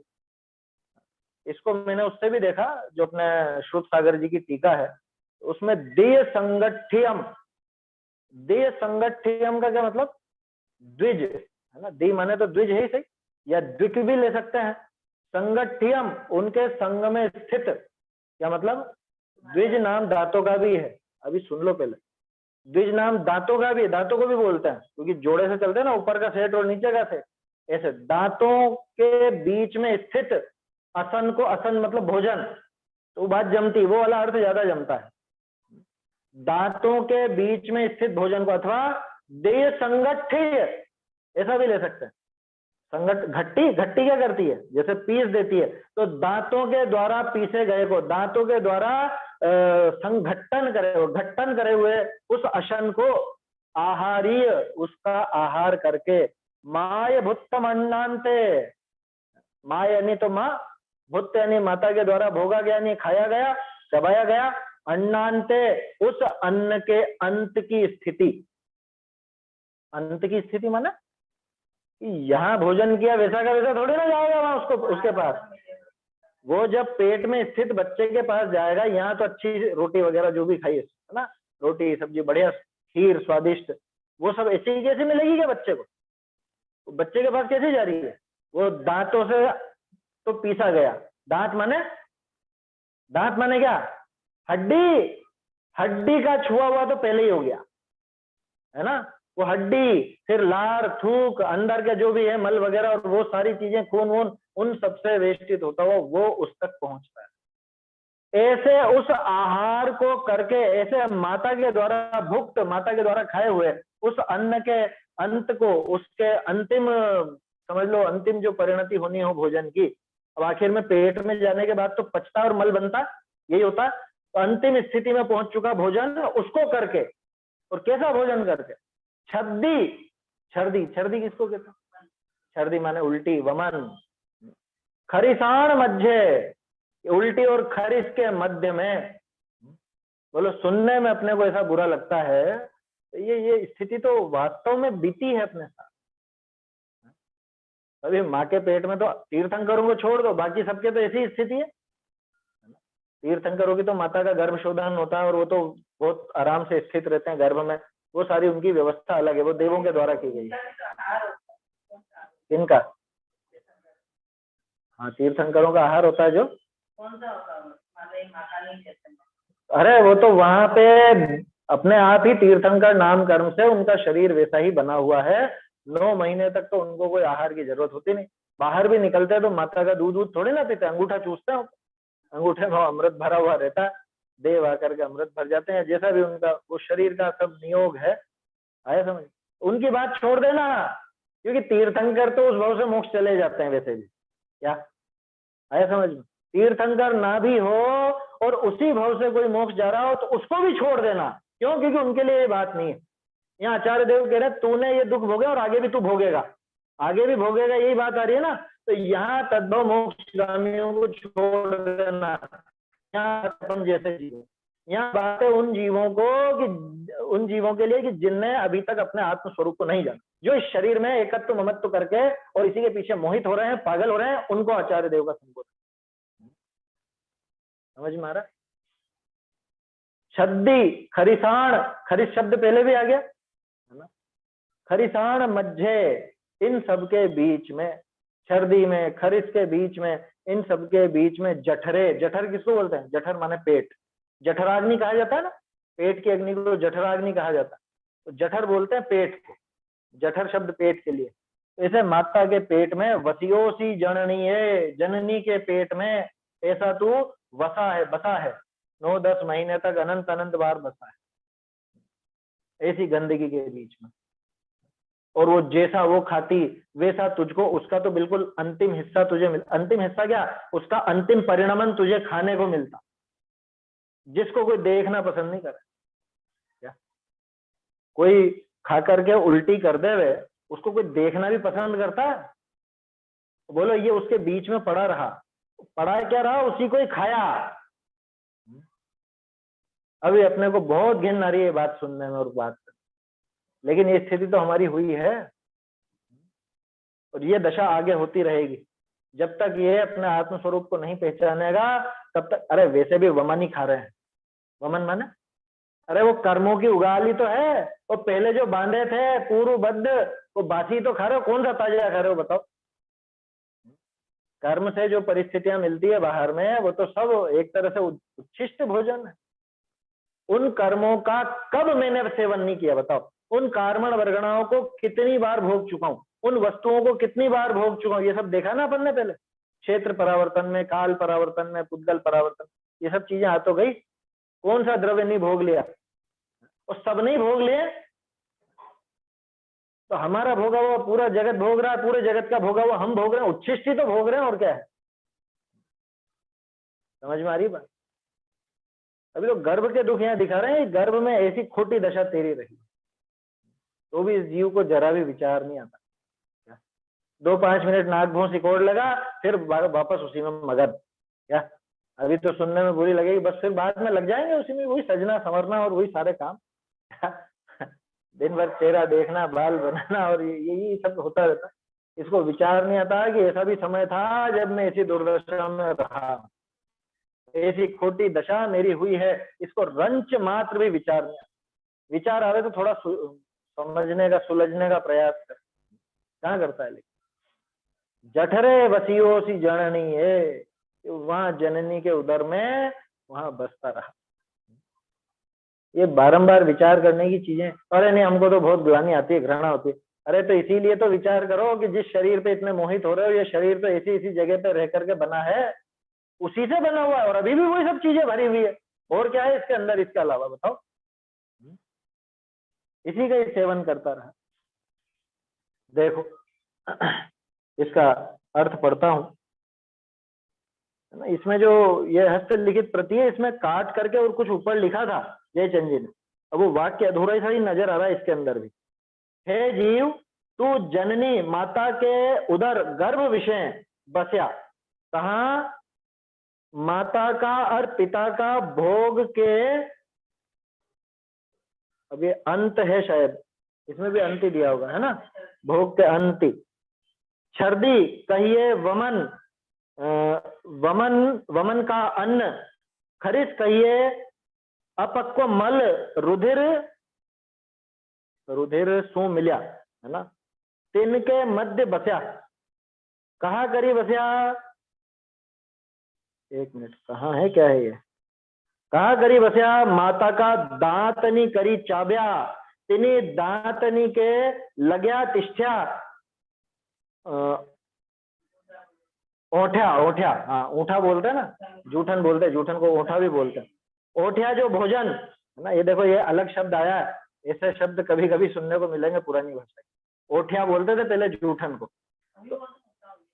इसको मैंने उससे भी देखा, जो अपने श्रुत सागर जी की टीका है, उसमें देय संगठ्यम, देय संगठ्यम का क्या मतलब, द्विज है ना, दी माने तो द्विज है ही सही, या द्विक भी ले सकते हैं। संगठ्यम, उनके संग में स्थित, क्या मतलब, द्विज नाम दांतों का भी है, अभी सुन लो पहले, द्विज नाम दांतों का भी है, दांतों को भी बोलते हैं, क्योंकि जोड़े से चलते हैं ना, ऊपर का सेट और नीचे का सेट, ऐसे दांतों के बीच में स्थित असन को, असन मतलब भोजन, तो बात जमती, वो वाला अर्थ ज्यादा जमता है, दांतों के बीच में स्थित भोजन को, अथवा देय संगठ्य ऐसा भी ले सकते हैं। संगठ, घट्टी, घट्टी क्या करती है, जैसे पीस देती है, तो दांतों के द्वारा पीसे गए को, दांतों के द्वारा संघट्टन करे, घट्टन करे हुए उस अशन को आहारीय, उसका आहार करके, माय भुत्तम अन्नान्ते, माय यानी तो माँ, भुत्त यानी माता के द्वारा भोगा गया, यानी खाया गया, चबाया गया, अन्नान्ते उस अन्न के अंत की स्थिति, अंत की स्थिति माना यहाँ भोजन किया वैसा का वैसा थोड़ी ना जाएगा वहां उसको, उसके पास, वो जब पेट में स्थित बच्चे के पास जाएगा, यहाँ तो अच्छी रोटी वगैरह जो भी खाई है ना, रोटी सब्जी बढ़िया, खीर स्वादिष्ट, वो सब ऐसे ही कैसे मिलेगी क्या बच्चे को, बच्चे के पास कैसे जा रही है, वो दांतों से तो पीसा गया, दांत माने, दांत माने क्या, हड्डी, हड्डी का छुआ हुआ तो पहले ही हो गया है ना, वो हड्डी, फिर लार, थूक, अंदर के जो भी है मल वगैरह, और वो सारी चीजें, खून वून, उन सबसे वेष्टित होता हुआ वो उस तक पहुंचता है। ऐसे उस आहार को करके, ऐसे माता के द्वारा भुक्त, माता के द्वारा खाए हुए उस अन्न के अंत को, उसके अंतिम, समझ लो अंतिम जो परिणति होनी हो भोजन की, अब आखिर में पेट में जाने के बाद तो पचता और मल बनता, यही होता, तो अंतिम स्थिति में पहुंच चुका भोजन, उसको करके, और कैसा भोजन करके, छद्दी, छर्दी, छर्दी किसको कहते हैं, छर्दी माने उल्टी, वमन, खरिसाण मध्य, उल्टी और खरिस के मध्य में, बोलो सुनने में अपने को ऐसा बुरा लगता है, ये स्थिति तो वास्तव में बीती है अपने साथ। अभी माँ के पेट में तो तीर्थंकरों को छोड़ दो, बाकी सबके तो ऐसी स्थिति है, तीर्थंकरों की तो माता का गर्भ शोधन होता है, और वो तो बहुत आराम से स्थित रहते हैं गर्भ में, वो सारी उनकी व्यवस्था अलग है, वो देवों के द्वारा की गई है। किनका, हाँ तीर्थंकरों का आहार होता है जो, कौन सा होता है, अरे वो तो वहां पे अपने आप ही तीर्थंकर नाम कर्म से उनका शरीर वैसा ही बना हुआ है, 9 महीने तक तो उनको कोई आहार की जरूरत होती नहीं, बाहर भी निकलते हैं तो माता का दूध वूध थोड़ी ना पीते, अंगूठा चूसते हैं, अंगूठे में अमृत भरा हुआ रहता है, देव आकर के अमृत भर जाते हैं, जैसा भी उनका वो शरीर का सब नियोग है, आया समझ, उनकी बात छोड़ देना, क्योंकि तीर्थंकर तो उस भाव से मोक्ष चले जाते हैं वैसे भी, क्या आया समझ में, तीर्थंकर ना भी हो और उसी भाव से कोई मोक्ष जा रहा हो तो उसको भी छोड़ देना, क्यों, क्योंकि उनके लिए ये बात नहीं है। यहाँ आचार्य देव कह रहे तूने ये दुख भोगे और आगे भी तू भोगेगा, आगे भी भोगेगा, यही बात आ रही है ना, तो यहाँ तद्भव मोक्षगामियों को छोड़ देना, यहाँ अपन जैसे जीव, यहाँ बात है उन जीवों को कि उन जीवों के लिए कि जिनने अभी तक अपने आत्म स्वरूप को नहीं जाना, जो इस शरीर में एकत्व ममत्व करके और इसी के पीछे मोहित हो रहे हैं, पागल हो रहे हैं, उनको आचार्य देव का संबोधन, समझ में आ रहा है। छद्दी, खरिसाण, खरिस शब्द पहले भी आ गया है ना, खरिसाण मध्य, इन सबके बीच में, छर्दी में, खरिस के बीच में, इन सबके बीच में जठरे, जठर किसको बोलते हैं, जठर माने पेट, जठराग्नि कहा जाता है ना, पेट की अग्नि को जठराग्नि कहा जाता है, तो जठर बोलते हैं पेट को, जठर शब्द पेट के लिए, ऐसे माता के पेट में वसियोसी जननी है, जननी के पेट में ऐसा तू वसा है, बसा है, 9-10 महीने तक अनंत अनंत बार बसा है ऐसी गंदगी के बीच में। और वो जैसा वो खाती वैसा तुझको उसका तो बिल्कुल अंतिम हिस्सा तुझे अंतिम हिस्सा क्या, उसका अंतिम परिणमन तुझे खाने को मिलता, जिसको कोई देखना पसंद नहीं करे। क्या कोई खा करके उल्टी कर दे वे, उसको कोई देखना भी पसंद करता है? बोलो ये उसके बीच में पड़ा रहा, पड़ा क्या रहा, उसी को ही खाया। अभी अपने को बहुत घिन आ रही है बात सुनने में और बात करने, लेकिन ये स्थिति तो हमारी हुई है और ये दशा आगे होती रहेगी जब तक ये अपने आत्म स्वरूप को नहीं पहचानेगा तब तक। अरे वैसे भी वमन ही खा रहे हैं। वमन माने अरे वो कर्मों की उगाली तो है, वो पहले जो बांधे थे पूर्वबद्ध, वो बासी तो खा रहे हो, कौन सा ताजा खा रहे हो बताओ? कर्म से जो परिस्थितियां मिलती है बाहर में, वो तो सब एक तरह से उच्छिष्ट भोजन है। उन कर्मों का कब मैंने सेवन नहीं किया बताओ? उन कर्मण वर्गणाओं को कितनी बार भोग चुका हूं, उन वस्तुओं को कितनी बार भोग चुका हूं, ये सब देखा ना अपन ने पहले। क्षेत्र परावर्तन में, काल परावर्तन में, पुद्गल परावर्तन, ये सब चीजें आ तो गई। कौन सा द्रव्य नहीं भोग लिया? और सब नहीं भोग लिए तो हमारा भोगा हुआ पूरा जगत भोग रहा है, पूरे जगत का भोगा हुआ हम भोग रहे हैं, उच्छिष्ट ही तो भोग रहे हैं, और क्या है? समझ में आ रही बात? अभी तो गर्भ के दुख यहाँ दिखा रहे हैं, गर्भ में ऐसी खोटी दशा तेरी रही तो भी इस जीव को जरा भी विचार नहीं आता। 2-5 मिनट नाक भों सिकोड़ लगा, फिर वापस उसी में मगन। क्या अभी तो सुनने में बुरी लगेगी, बस फिर बाद में लग जाएंगे उसी में, वही सजना संवरना और वही सारे काम। दिन भर चेहरा देखना, बाल बनाना और यही सब होता रहता। इसको विचार नहीं आता कि ऐसा भी समय था जब मैं ऐसी दुर्दशा में रहा, ऐसी खोटी दशा मेरी हुई है। इसको रंच मात्र भी विचार नहीं आता। विचार आवे तो थोड़ा समझने का, सुलझने का प्रयास कर, कहाँ करता है? लेकिन जठरे बसियो सी जननी है, वहां जननी के उदर में वहां बसता रहा। ये बारंबार विचार करने की चीजें। अरे नहीं हमको तो बहुत ग्लानि आती है, घृणा होती है। अरे तो इसीलिए तो विचार करो कि जिस शरीर पे इतने मोहित हो रहे हो, ये शरीर तो ऐसी ऐसी जगह पे रह करके बना है, उसी से बना हुआ है और अभी भी वही सब चीजें भरी हुई है। और क्या है इसके अंदर, इसके अलावा बताओ? इसी का ही सेवन करता रहा। देखो इसका अर्थ पढ़ता हूं, इसमें जो ये हस्तलिखित प्रति है, इसमें काट करके और कुछ ऊपर लिखा था जयचंद जी ने। अब वो वाक्य अधूरा सा ही नजर आ रहा है इसके अंदर भी। हे जीव, तू जननी माता के उदर गर्भ विषय बस्या। कहा? माता का और पिता का भोग के, अब ये अंत है शायद, इसमें भी अंत ही दिया होगा है ना, भोग के अंति। छर्दी कहिए वमन, वमन का अन्न। खरिस कहिए अपक्व मल, रुधिर सु मिल्या, है ना। तिनके मध्य बस्या। कहा करी बस्या? एक मिनट, कहाँ है, क्या है ये? कहा करी बस्या? माता का दांतनी करी चाब्या, तिनी दांतनी के लग्या तिष्ठ्या। ओठ्या, ओठ्या, हाँ ऊँठा बोलते हैं ना, जूठन बोलते हैं, जूठन को ओठा भी बोलते हैं। ओठ्या जो भोजन है ना, ये देखो ये अलग शब्द आया है, ऐसे शब्द कभी कभी सुनने को मिलेंगे पुरानी भाषा में। ओठ्या बोलते थे पहले जूठन को,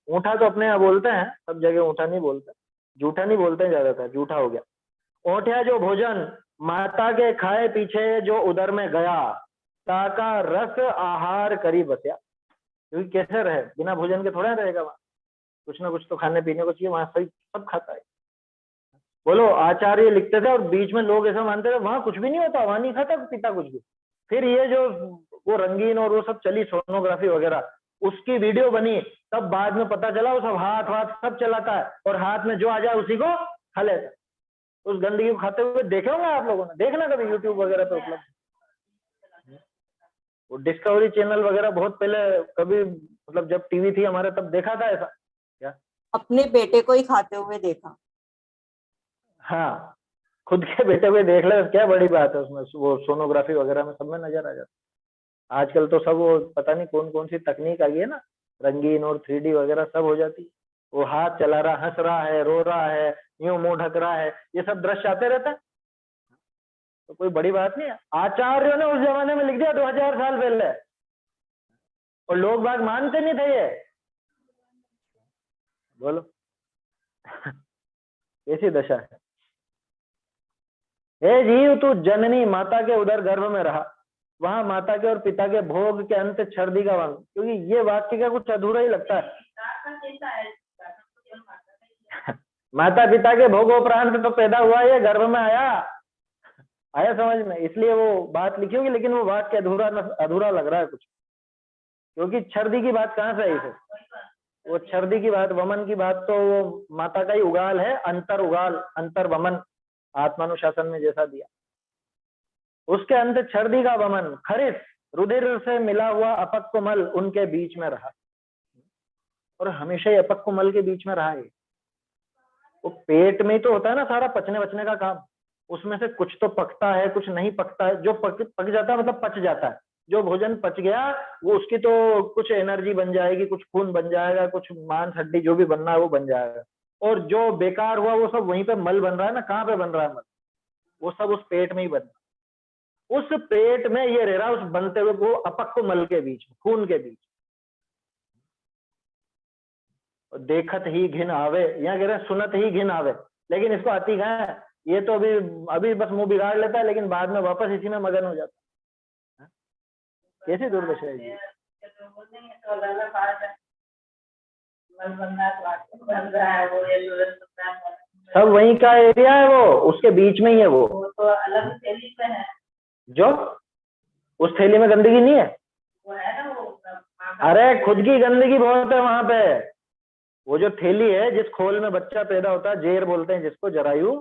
ऊँठा तो अपने यहाँ बोलते हैं, सब जगह ऊँठा नहीं बोलते, जूठा नहीं बोलते ज्यादातर, जूठा हो गया। ओठ्या जो भोजन माता के खाए पीछे जो उदर में गया, ताका रस आहार करी बस्या। क्योंकि कैसे रहे, बिना भोजन के थोड़ा रहेगा वहां, कुछ ना कुछ तो खाने पीने को चाहिए, वहां सही सब खाता है। बोलो आचार्य लिखते थे और बीच में लोग ऐसा मानते थे वहां कुछ भी नहीं होता, वहां नहीं खाता पिता कुछ भी। फिर ये जो वो रंगीन और वो सब चली सोनोग्राफी वगैरह, उसकी वीडियो बनी, तब बाद में पता चला वो सब हाथ सब चलाता है और हाथ में जो आ जाए उसी को खा लेता है। उस गंदगी को खाते हुए देखे होंगे आप लोगों ने, देखना कभी यूट्यूब वगैरह पे उपलब्ध। वो डिस्कवरी चैनल वगैरह बहुत पहले, कभी मतलब जब टीवी थी हमारे तब देखा था ऐसा। क्या अपने बेटे को ही खाते हुए देखा? हाँ, खुद के बेटे हुए देख ले, क्या बड़ी बात है उसमें, वो सोनोग्राफी वगैरह में सब में नजर आ जाता। आजकल तो सब वो पता नहीं कौन कौन सी तकनीक आ गई है ना, रंगीन और 3D वगैरह सब हो जाती है। वो हाथ चला रहा, हंस रहा है, रो रहा है, यूं मुंह ढक रहा है, ये सब दृश्य आते रहते हैं। तो कोई बड़ी बात नहीं है। आचार्यों ने उस जमाने में लिख दिया 2000 साल पहले, और लोग बाग मानते नहीं थे ये। बोलो कैसी दशा है। हे जीव, तू जननी माता के उदर गर्भ में रहा, वहां माता के और पिता के भोग के अंत छर्दी का वांग, क्योंकि ये वाक्य का कुछ अधूरा ही लगता है। माता पिता के भोगोपरांत तो पैदा हुआ, ये गर्भ में आया समझ में, इसलिए वो बात लिखी होगी, लेकिन वो वाक्य अधूरा लग रहा है कुछ, क्योंकि छर्दी की बात कहाँ से आई फिर? वो छर्दी की बात, वमन की बात तो वो माता का ही उगाल है, अंतर उगाल, अंतर वमन, आत्मानुशासन में जैसा दिया। उसके अंत छर्दी का वमन, खरिस रुधिर से मिला हुआ अपक्व मल उनके बीच में रहा, और हमेशा ही अपक्व मल के बीच में रहा है। वो पेट में ही तो होता है ना सारा पचने वचने का काम, उसमें से कुछ तो पकता है, कुछ नहीं पकता है। जो पक जाता है मतलब पच जाता है, जो भोजन पच गया वो उसकी तो कुछ एनर्जी बन जाएगी, कुछ खून बन जाएगा, कुछ मांस हड्डी जो भी बनना है वो बन जाएगा, और जो बेकार हुआ वो सब वहीं पे मल बन रहा है ना। कहाँ पे बन रहा है मल? वो सब उस पेट में ही बन रहा है। उस पेट में ये रह रहा है, उस बनते हुए वो अपक्व मल के बीच में, खून के बीच। देखत ही घिन आवे, यहाँ कह रहे हैं सुनत ही घिन आवे, लेकिन इसको आती कहाँ है? ये तो अभी बस मुंह बिगाड़ लेता है, लेकिन बाद में वापस इसी में मगन हो जाता है। कैसी दुर्दशा है जी। सब वहीं का एरिया है, वो उसके बीच में ही है। वो तो अलग थैली पे है, जो उस थैली में गंदगी नहीं है, वो है ना वो। अरे खुद की गंदगी बहुत है वहां पे। वो जो थैली है जिस खोल में बच्चा पैदा होता है, जेर बोलते हैं जिसको, जरायु,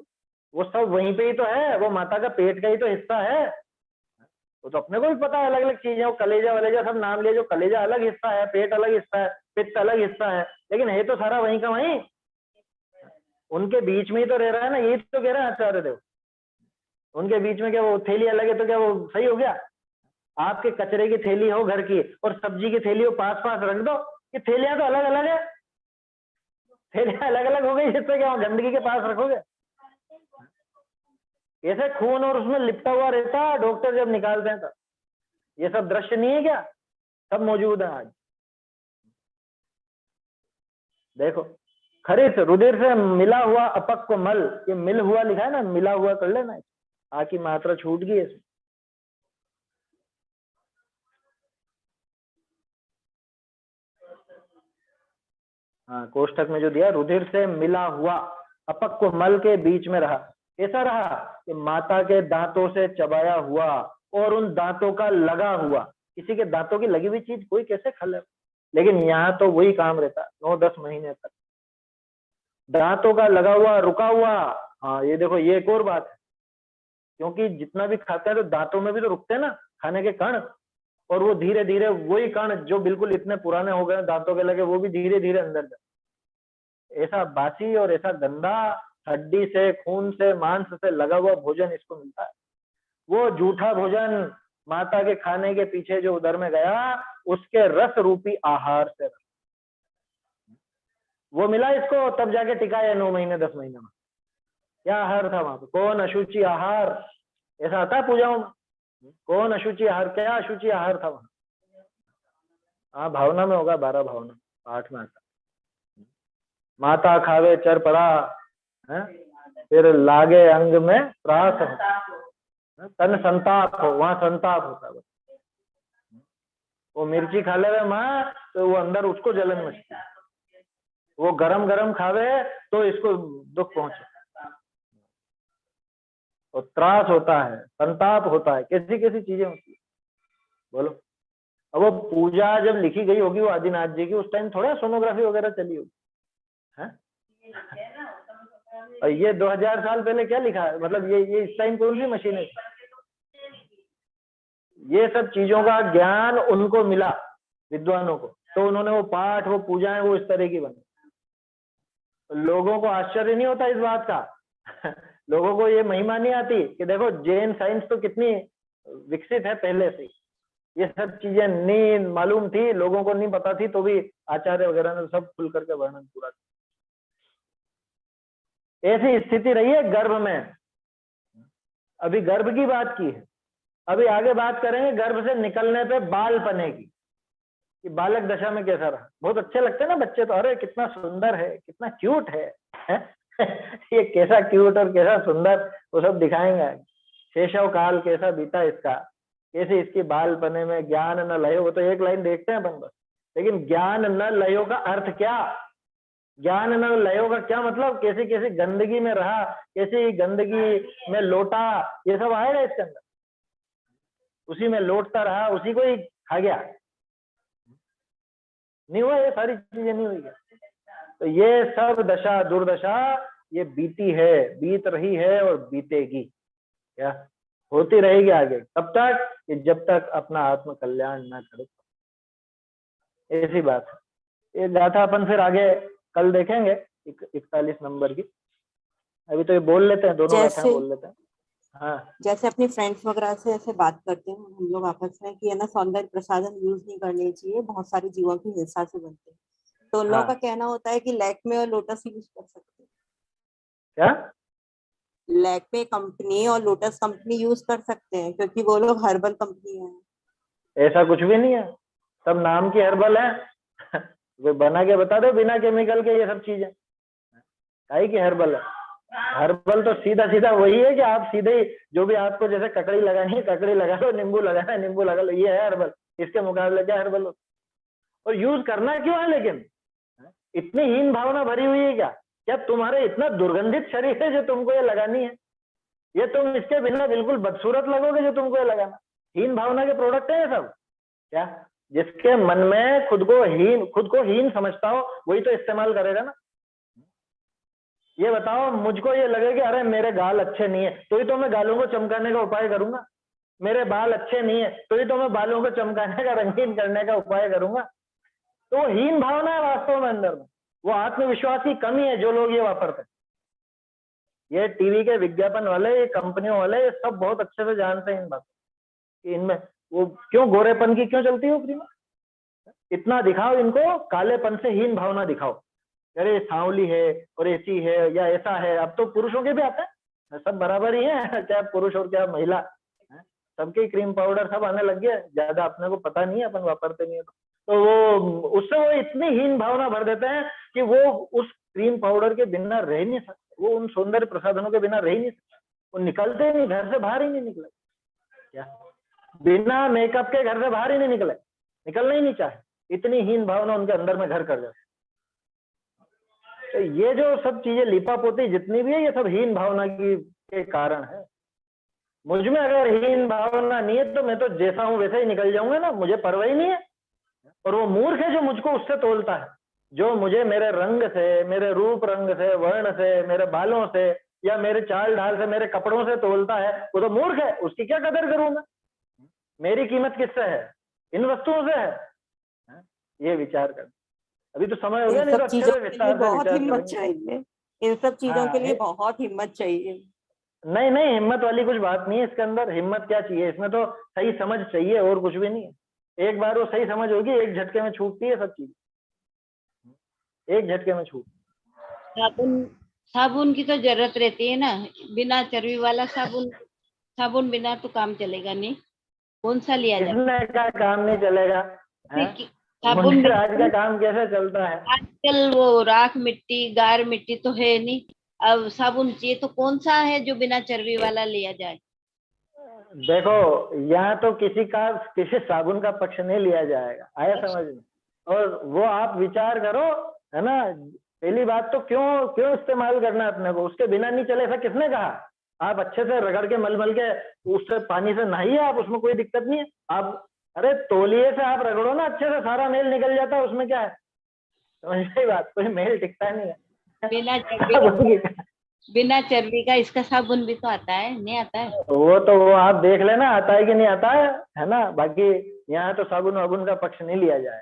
वो सब वहीं पे ही तो है। वो माता का पेट का ही तो हिस्सा है। वो तो अपने को भी पता है, अलग अलग चीजें, वो कलेजा वलेजा सब नाम लिए, जो कलेजा अलग हिस्सा है, पेट अलग हिस्सा है, पित्त अलग हिस्सा है, लेकिन है तो सारा वहीं का वहीं, उनके बीच में ही तो रह रहा है ना। यही तो कह रहे हैं आचार्य देव, उनके बीच में क्या वो थैली अलग है तो क्या वो सही हो गया? आपके कचरे की थैली हो घर की और सब्जी की थैली हो पास पास रख दो, ये थैलियां तो अलग अलग है, थैलियां अलग अलग हो गई, जिससे क्या गंदगी के पास रखोगे? ऐसे खून और उसमें लिपटा हुआ रहता है, डॉक्टर जब निकालते हैं तब। ये सब दृश्य नहीं है क्या? सब मौजूद है आज। देखो, खरिस रुधिर से मिला हुआ अपक्व मल, ये मिल हुआ लिखा है ना, मिला हुआ कर लेना, आकी मात्रा छूट गई इसमें। हाँ, कोष्ठक में जो दिया, रुधिर से मिला हुआ अपक्व मल के बीच में रहा। कैसा रहा? कि माता के दांतों से चबाया हुआ और उन दांतों का लगा हुआ। किसी के दांतों की लगी हुई चीज कोई कैसे खा ले? लेकिन यहाँ तो वही काम रहता 9-10 महीने तक, दांतों का लगा हुआ, रुका हुआ। हाँ, ये देखो, ये एक और बात है, क्योंकि जितना भी खाते हैं तो दांतों में भी तो रुकते हैं ना खाने के कण, और वो धीरे धीरे वही कण जो बिल्कुल इतने पुराने हो गए दांतों के लगे, वो भी धीरे धीरे अंदर जाए। ऐसा बासी और ऐसा गंदा, हड्डी से, खून से, मांस से लगा हुआ भोजन इसको मिलता है। वो जूठा भोजन माता के खाने के पीछे जो उदर में गया, उसके रस रूपी आहार से वो मिला इसको, तब जाके टिका है 9 महीने 10 महीने में। क्या आहार था वहां पे? कौन अशुचि आहार, ऐसा आता है पूजाओं में, कौन अशुचि आहार, क्या अशुचि आहार था वहां? हाँ, भावना में होगा, 12 भावना पाठ में आता। माता खावे चर पड़ा है, फिर लागे अंग में त्रास हो, तन संताप हो, वहां संताप होता है। वो मिर्ची खा ले माँ तो वो अंदर उसको जलन मचती है, वो गरम गरम खावे तो इसको दुख पहुंचे, और त्रास होता है, संताप होता है, कैसी कैसी चीजें होती है। बोलो, अब वो पूजा जब लिखी गई होगी वो आदिनाथ जी की, उस टाइम थोड़ा सोनोग्राफी वगैरह चली होगी है? और ये 2000 साल पहले क्या लिखा है? मतलब ये इस टाइम कौन सी मशीन है? ये सब चीजों का ज्ञान उनको मिला, विद्वानों को, तो उन्होंने वो पाठ, वो पूजाएं, वो इस तरह की बनी। लोगों को आश्चर्य नहीं होता इस बात का लोगों को ये महिमा नहीं आती कि देखो जैन साइंस तो कितनी विकसित है पहले से। ये सब चीजें नहीं मालूम थी, लोगों को नहीं पता थी, तो भी आचार्य वगैरह ने सब खुल करके वर्णन पूरा किया। ऐसी स्थिति रही है गर्भ में। अभी गर्भ की बात की है, अभी आगे बात करेंगे गर्भ से निकलने पे बालपने की, कि बालक दशा में कैसा रहा। बहुत अच्छे लगते हैं ना बच्चे तो, अरे कितना सुंदर है, कितना क्यूट है, ये कैसा क्यूट और कैसा सुंदर, वो सब दिखाएंगे। शैशव काल कैसा बीता इसका, कैसे इसकी बालपने में ज्ञान न लयो, वो तो एक लाइन देखते हैं अपन बस, लेकिन ज्ञान न लयो का अर्थ क्या, ज्ञान न लयो का क्या मतलब, कैसी कैसी गंदगी में रहा, कैसी गंदगी में लोटा, ये सब आएगा इसके अंदर। उसी में लौटता रहा, उसी को ही खा गया, नहीं हुआ, ये सारी चीजें नहीं हुई। तो ये सब दशा दुर्दशा ये बीती है, बीत रही है और बीतेगी, क्या होती रहेगी आगे, कब तक, कि जब तक अपना आत्म कल्याण ना करे। ऐसी बात है। ये गाथा अपन फिर आगे कल देखेंगे 41 नंबर की, अभी तो ये बोल लेते हैं, दोनों गाथा बोल लेते हैं। हाँ, जैसे अपनी फ्रेंड्स वगैरह से ऐसे बात करते हैं हम लोग आपस में कि है ना, सौंदर्य प्रसाधन यूज नहीं करने चाहिए, बहुत सारी जीवों की हिंसा से बनते हैं, तो उन लोगों का कहना होता है कि लैक्मे और लोटस यूज कर सकते हैं। क्या लैक्मे कंपनी और लोटस कंपनी यूज कर सकते हैं, क्योंकि वो लोग हर्बल कंपनी है। ऐसा कुछ भी नहीं है, सब नाम की हर्बल है। कोई बना के बता दो बिना केमिकल के ये सब चीजें, काहे की हर्बल है। हर्बल तो सीधा सीधा वही है कि आप सीधे ही जो भी आपको जैसे ककड़ी लगानी है ककड़ी लगा लो, नींबू लगाना है नींबू लगा लो, ये है हर्बल। इसके मुकाबले क्या हर्बल हो, और यूज करना क्यों है, लेकिन इतनी हीन भावना भरी हुई है क्या, क्या तुम्हारे इतना दुर्गंधित शरीर है जो तुमको ये लगानी है, ये तुम इसके बिना बिल्कुल बदसूरत लगोगे जो तुमको ये लगाना। हीन भावना के प्रोडक्ट है ये सब, क्या जिसके मन में खुद को हीन समझता हो वही तो इस्तेमाल करेगा ना। ये बताओ, मुझको ये लगे कि अरे मेरे गाल अच्छे नहीं है तो ही तो मैं गालों को चमकाने का उपाय करूंगा, मेरे बाल अच्छे नहीं है तो ही तो मैं बालों को चमकाने का, रंगीन करने का उपाय करूंगा। तो वो हीन भावना है वास्तव में अंदर में, वो आत्मविश्वास की कमी है जो लोग ये वापरते हैं। ये टीवी के विज्ञापन वाले, ये कंपनियों वाले, ये सब बहुत अच्छे से जानते हैं इन बातों कि इनमें वो क्यों गोरेपन की क्यों चलती है ऊपरी में। इतना दिखाओ इनको, कालेपन से हीन भावना दिखाओ, अरे सांवली है और ऐसी है या ऐसा है। अब तो पुरुषों के भी आते हैं, सब बराबर ही है, क्या पुरुष और क्या महिला, सबके क्रीम पाउडर सब आने लग गया, ज्यादा अपने को पता नहीं है, अपन वापरते नहीं है तो वो उससे वो इतनी हीन भावना भर देते हैं कि वो उस क्रीम पाउडर के बिना रह नहीं सकते, वो उन सौंदर्य प्रसाधनों के बिना रह नहीं सकते, वो निकलते ही नहीं, घर से बाहर ही नहीं निकले, क्या बिना मेकअप के घर से बाहर ही नहीं निकले, निकलना ही नहीं चाहे, इतनी हीन भावना उनके अंदर में घर कर जाती। तो ये जो सब चीजें लिपा पोती जितनी भी है ये सब हीन भावना की के कारण है। मुझ में अगर हीन भावना नहीं है तो मैं तो जैसा हूं वैसे ही निकल जाऊंगा ना, मुझे परवाह ही नहीं है। और वो मूर्ख है जो मुझको उससे तोलता है, जो मुझे मेरे रंग से, मेरे रूप रंग से, वर्ण से, मेरे बालों से या मेरे चाल ढाल से, मेरे कपड़ों से तोलता है, वो तो मूर्ख है, उसकी क्या कदर करूंगा। मेरी कीमत किससे है, इन वस्तुओं से है। ये विचार कर, अभी तो समय हो गया, नहीं तो अच्छे से विस्तार से बहुत विचार हिम्मत करेंगे। चाहिए, इन सब चीजों के लिए बहुत हिम्मत चाहिए। नहीं नहीं, हिम्मत वाली कुछ बात नहीं है इसके अंदर, हिम्मत क्या चाहिए इसमें, तो सही समझ चाहिए और कुछ भी नहीं है। एक बार वो सही समझ होगी, एक झटके में छूटती है सब चीज, एक झटके में छूट। साबुन की तो जरूरत रहती है ना, बिना चर्बी वाला साबुन बिना तो काम चलेगा नहीं, कौन सा लिया जाए। इसमें का काम नहीं चलेगा, साबुन आज का काम कैसे चलता है। आजकल वो राख मिट्टी गार मिट्टी तो है नहीं, अब साबुन चाहिए तो कौन सा है जो बिना चर्बी वाला लिया जाए। देखो यहाँ तो किसी साबुन का पक्ष नहीं लिया जाएगा, आया समझ में। और वो आप विचार करो, है ना, पहली बात तो क्यों इस्तेमाल करना है अपने को, उसके बिना नहीं चले ऐसा किसने कहा। आप अच्छे से रगड़ के मल के उससे पानी से नहाइए आप, उसमें कोई दिक्कत नहीं है। आप अरे तौलिए से आप रगड़ो ना अच्छे से, सारा मेल निकल जाता है, उसमें क्या है, समझ बात, कोई मेल टिकता नहीं है। बिना चर्बी का इसका साबुन भी तो आता है, नहीं आता है। वो आप देख लेना आता है कि नहीं आता है ना। बाकी यहाँ तो साबुन वाबुन का पक्ष नहीं लिया जाए,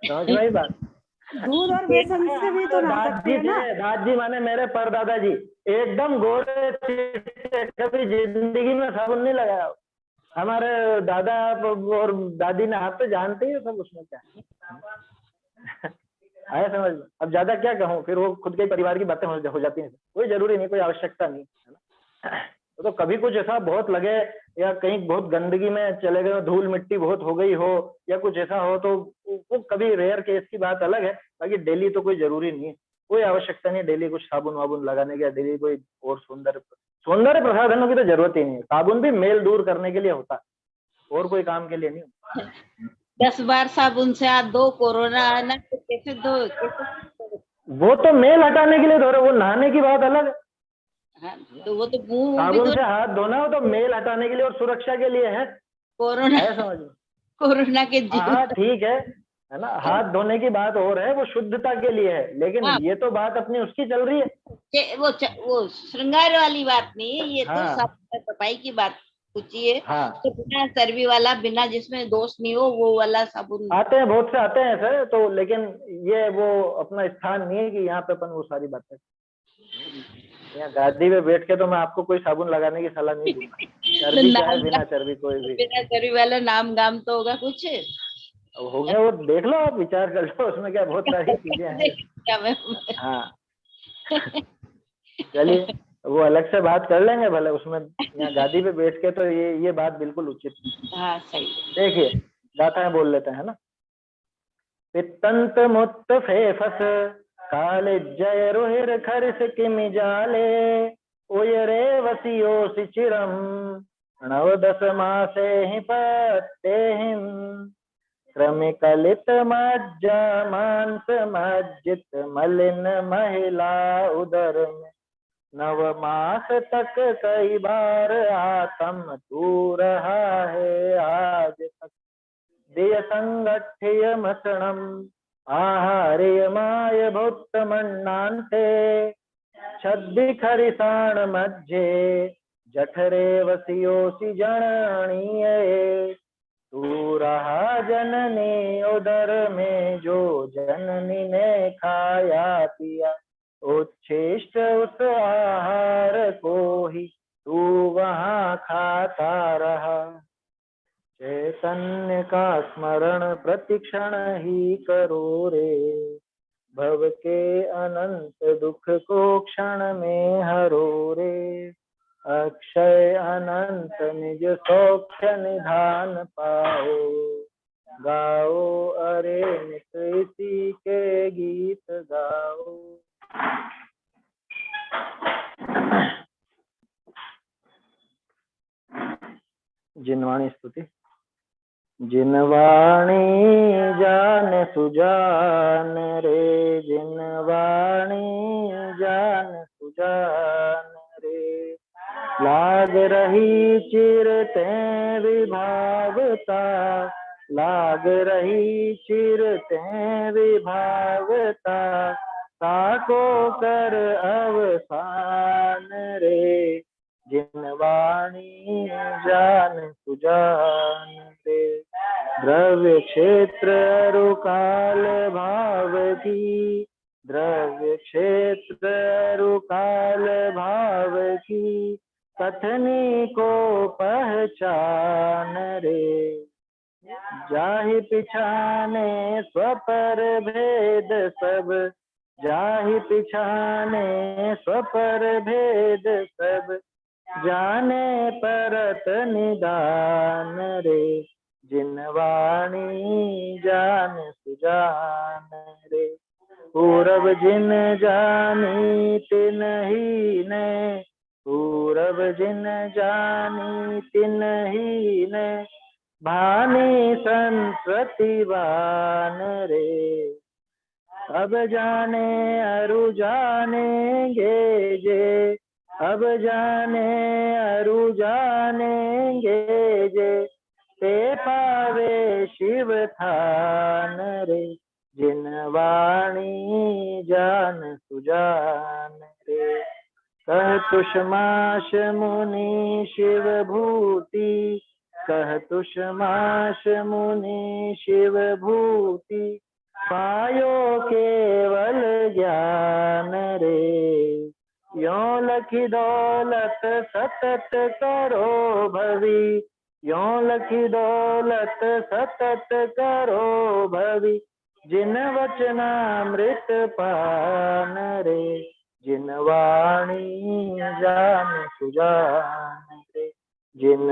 समझ में बात। दूध और बेसन से भी तो नहा सकते हैं ना। दादी माने मेरे परदादा जी एकदम गोरे, कभी जिंदगी में साबुन नहीं लगाया। हमारे दादा और दादी ने, आप तो जानते ही सब उसमें क्या आया समझ में? अब ज्यादा क्या कहूँ, फिर वो खुद के परिवार की बातें हो जाती हैं, कोई जरूरी नहीं, कोई आवश्यकता नहीं है ना। तो कभी कुछ ऐसा बहुत लगे या कहीं बहुत गंदगी में चले गए, धूल मिट्टी बहुत हो गई हो या कुछ ऐसा हो, तो वो कभी रेयर केस की बात अलग है, बाकी डेली तो कोई जरूरी नहीं है, कोई आवश्यकता नहीं डेली कुछ साबुन वाबुन लगाने की, डेली कोई और सौंदर्य प्रसाधनों की तो जरूरत ही नहीं है। साबुन भी मेल दूर करने के लिए होता है और कोई काम के लिए नहीं होता। 10 बार साबुन से हाथ धो, कोरोना आना तो कैसे धो, कैसे? वो तो मेल हटाने के लिए धो रहे, वो नहाने की बात अलग है। हाँ, तो वो तो मुंह भी साबुन तो से हाथ धोना हो तो मेल हटाने के लिए और सुरक्षा के लिए है, कोरोना है समझ में? कोरोना के हाँ ठीक है ना, हाथ धोने की बात और है, वो शुद्धता के लिए है, लेकिन हाँ। ये तो बात अपनी उसकी चल रही है। वो श्रृंगार वाली बात नहीं है, ये तो हाँ। साफ सफाई की बात पूछिए। हाँ तो बिना चर्बी वाला, बिना जिसमें दोष नहीं हो, वो वाला साबुन। आते हैं, बहुत से आते हैं सर, तो लेकिन ये वो अपना स्थान नहीं है कि यहाँ पे अपन वो सारी बातें, यहाँ गादी पे बैठ के तो मैं आपको कोई साबुन लगाने की सलाह नहीं दूंगा, चर्बी चाहे बिना चर्बी कोई भी। बिना चर्बी वाला नाम गाम तो होगा कुछ। अब हो गया वो, देख लो आप, विचार कर लो, उसमें क्या बहुत सारी चीजें हैं। क्या मैं हाँ चलिए वो अलग से बात कर लेंगे भले, उसमें यहाँ गादी पे बैठ के तो ये बात बिल्कुल उचित नहीं। हाँ सही। देखिए गाथाएं बोल लेते हैं ना। पित्तंत मुत्त फेफस काले जय रोहिर खरिस किमि जाले उयरे वसियो सिचिरम नव दस मासे ही पत्ते हिम क्रमिकलित मज्जा मांस मज्जित मलिन महिला उदर में नव मास तक कई बार आत्म तू रहा है आज तक दिय संगठ्य मसणम आहार्य माय भूत मन्नान्ते छद्दि खरिसाण मध्य जठरे वसियोसि जननीये तू रहा जननी उदर में जो जननी ने खाया पिया उच्छिष्ट उस आहार को ही तू वहाँ खाता रहा चैतन्य का स्मरण प्रतिक्षण ही करो रे भव के अनंत दुख को क्षण में हरो रे अक्षय अनंत निज सौख्य निधान पाओ गाओ अरे नित इसी के गीत गाओ। जिनवाणी स्तुति। जिनवाणी जान सुजान रे जिनवाणी जान सुजान रे लाग रही चिरते विभावता लाग रही चिरते विभावता ताको कर अवसान रे जिनवाणी जान सुजान रे द्रव्य क्षेत्र रुकाल भाव की द्रव्य क्षेत्र रुकाल भाव की कथनी को पहचान रे जाहि पिछाने स्वपर भेद सब जाहि पिछाने स्वपर भेद सब जाने परत निदान रे जिनवाणी जान सुजान रे पूरब जिन जानी तिन ही ने पूरब जिन जानी तिन ही ने भानी संस्कृति बान रे अब जाने अरु जानेंगे जे अब जाने अरु जानेंगे जे ते पावे शिव थान रे जिनवाणी जान सुजान रे कह तुषमाश मुनि शिव भूति कह तुषमाश मुनि शिव भूति पायो केवल ज्ञान रे यों लखी दौलत सतत करो भवी यों लखी दौलत सतत करो भवी जिन वचनामृत पान रे, जिन वाणी जान सुजान रे, जिन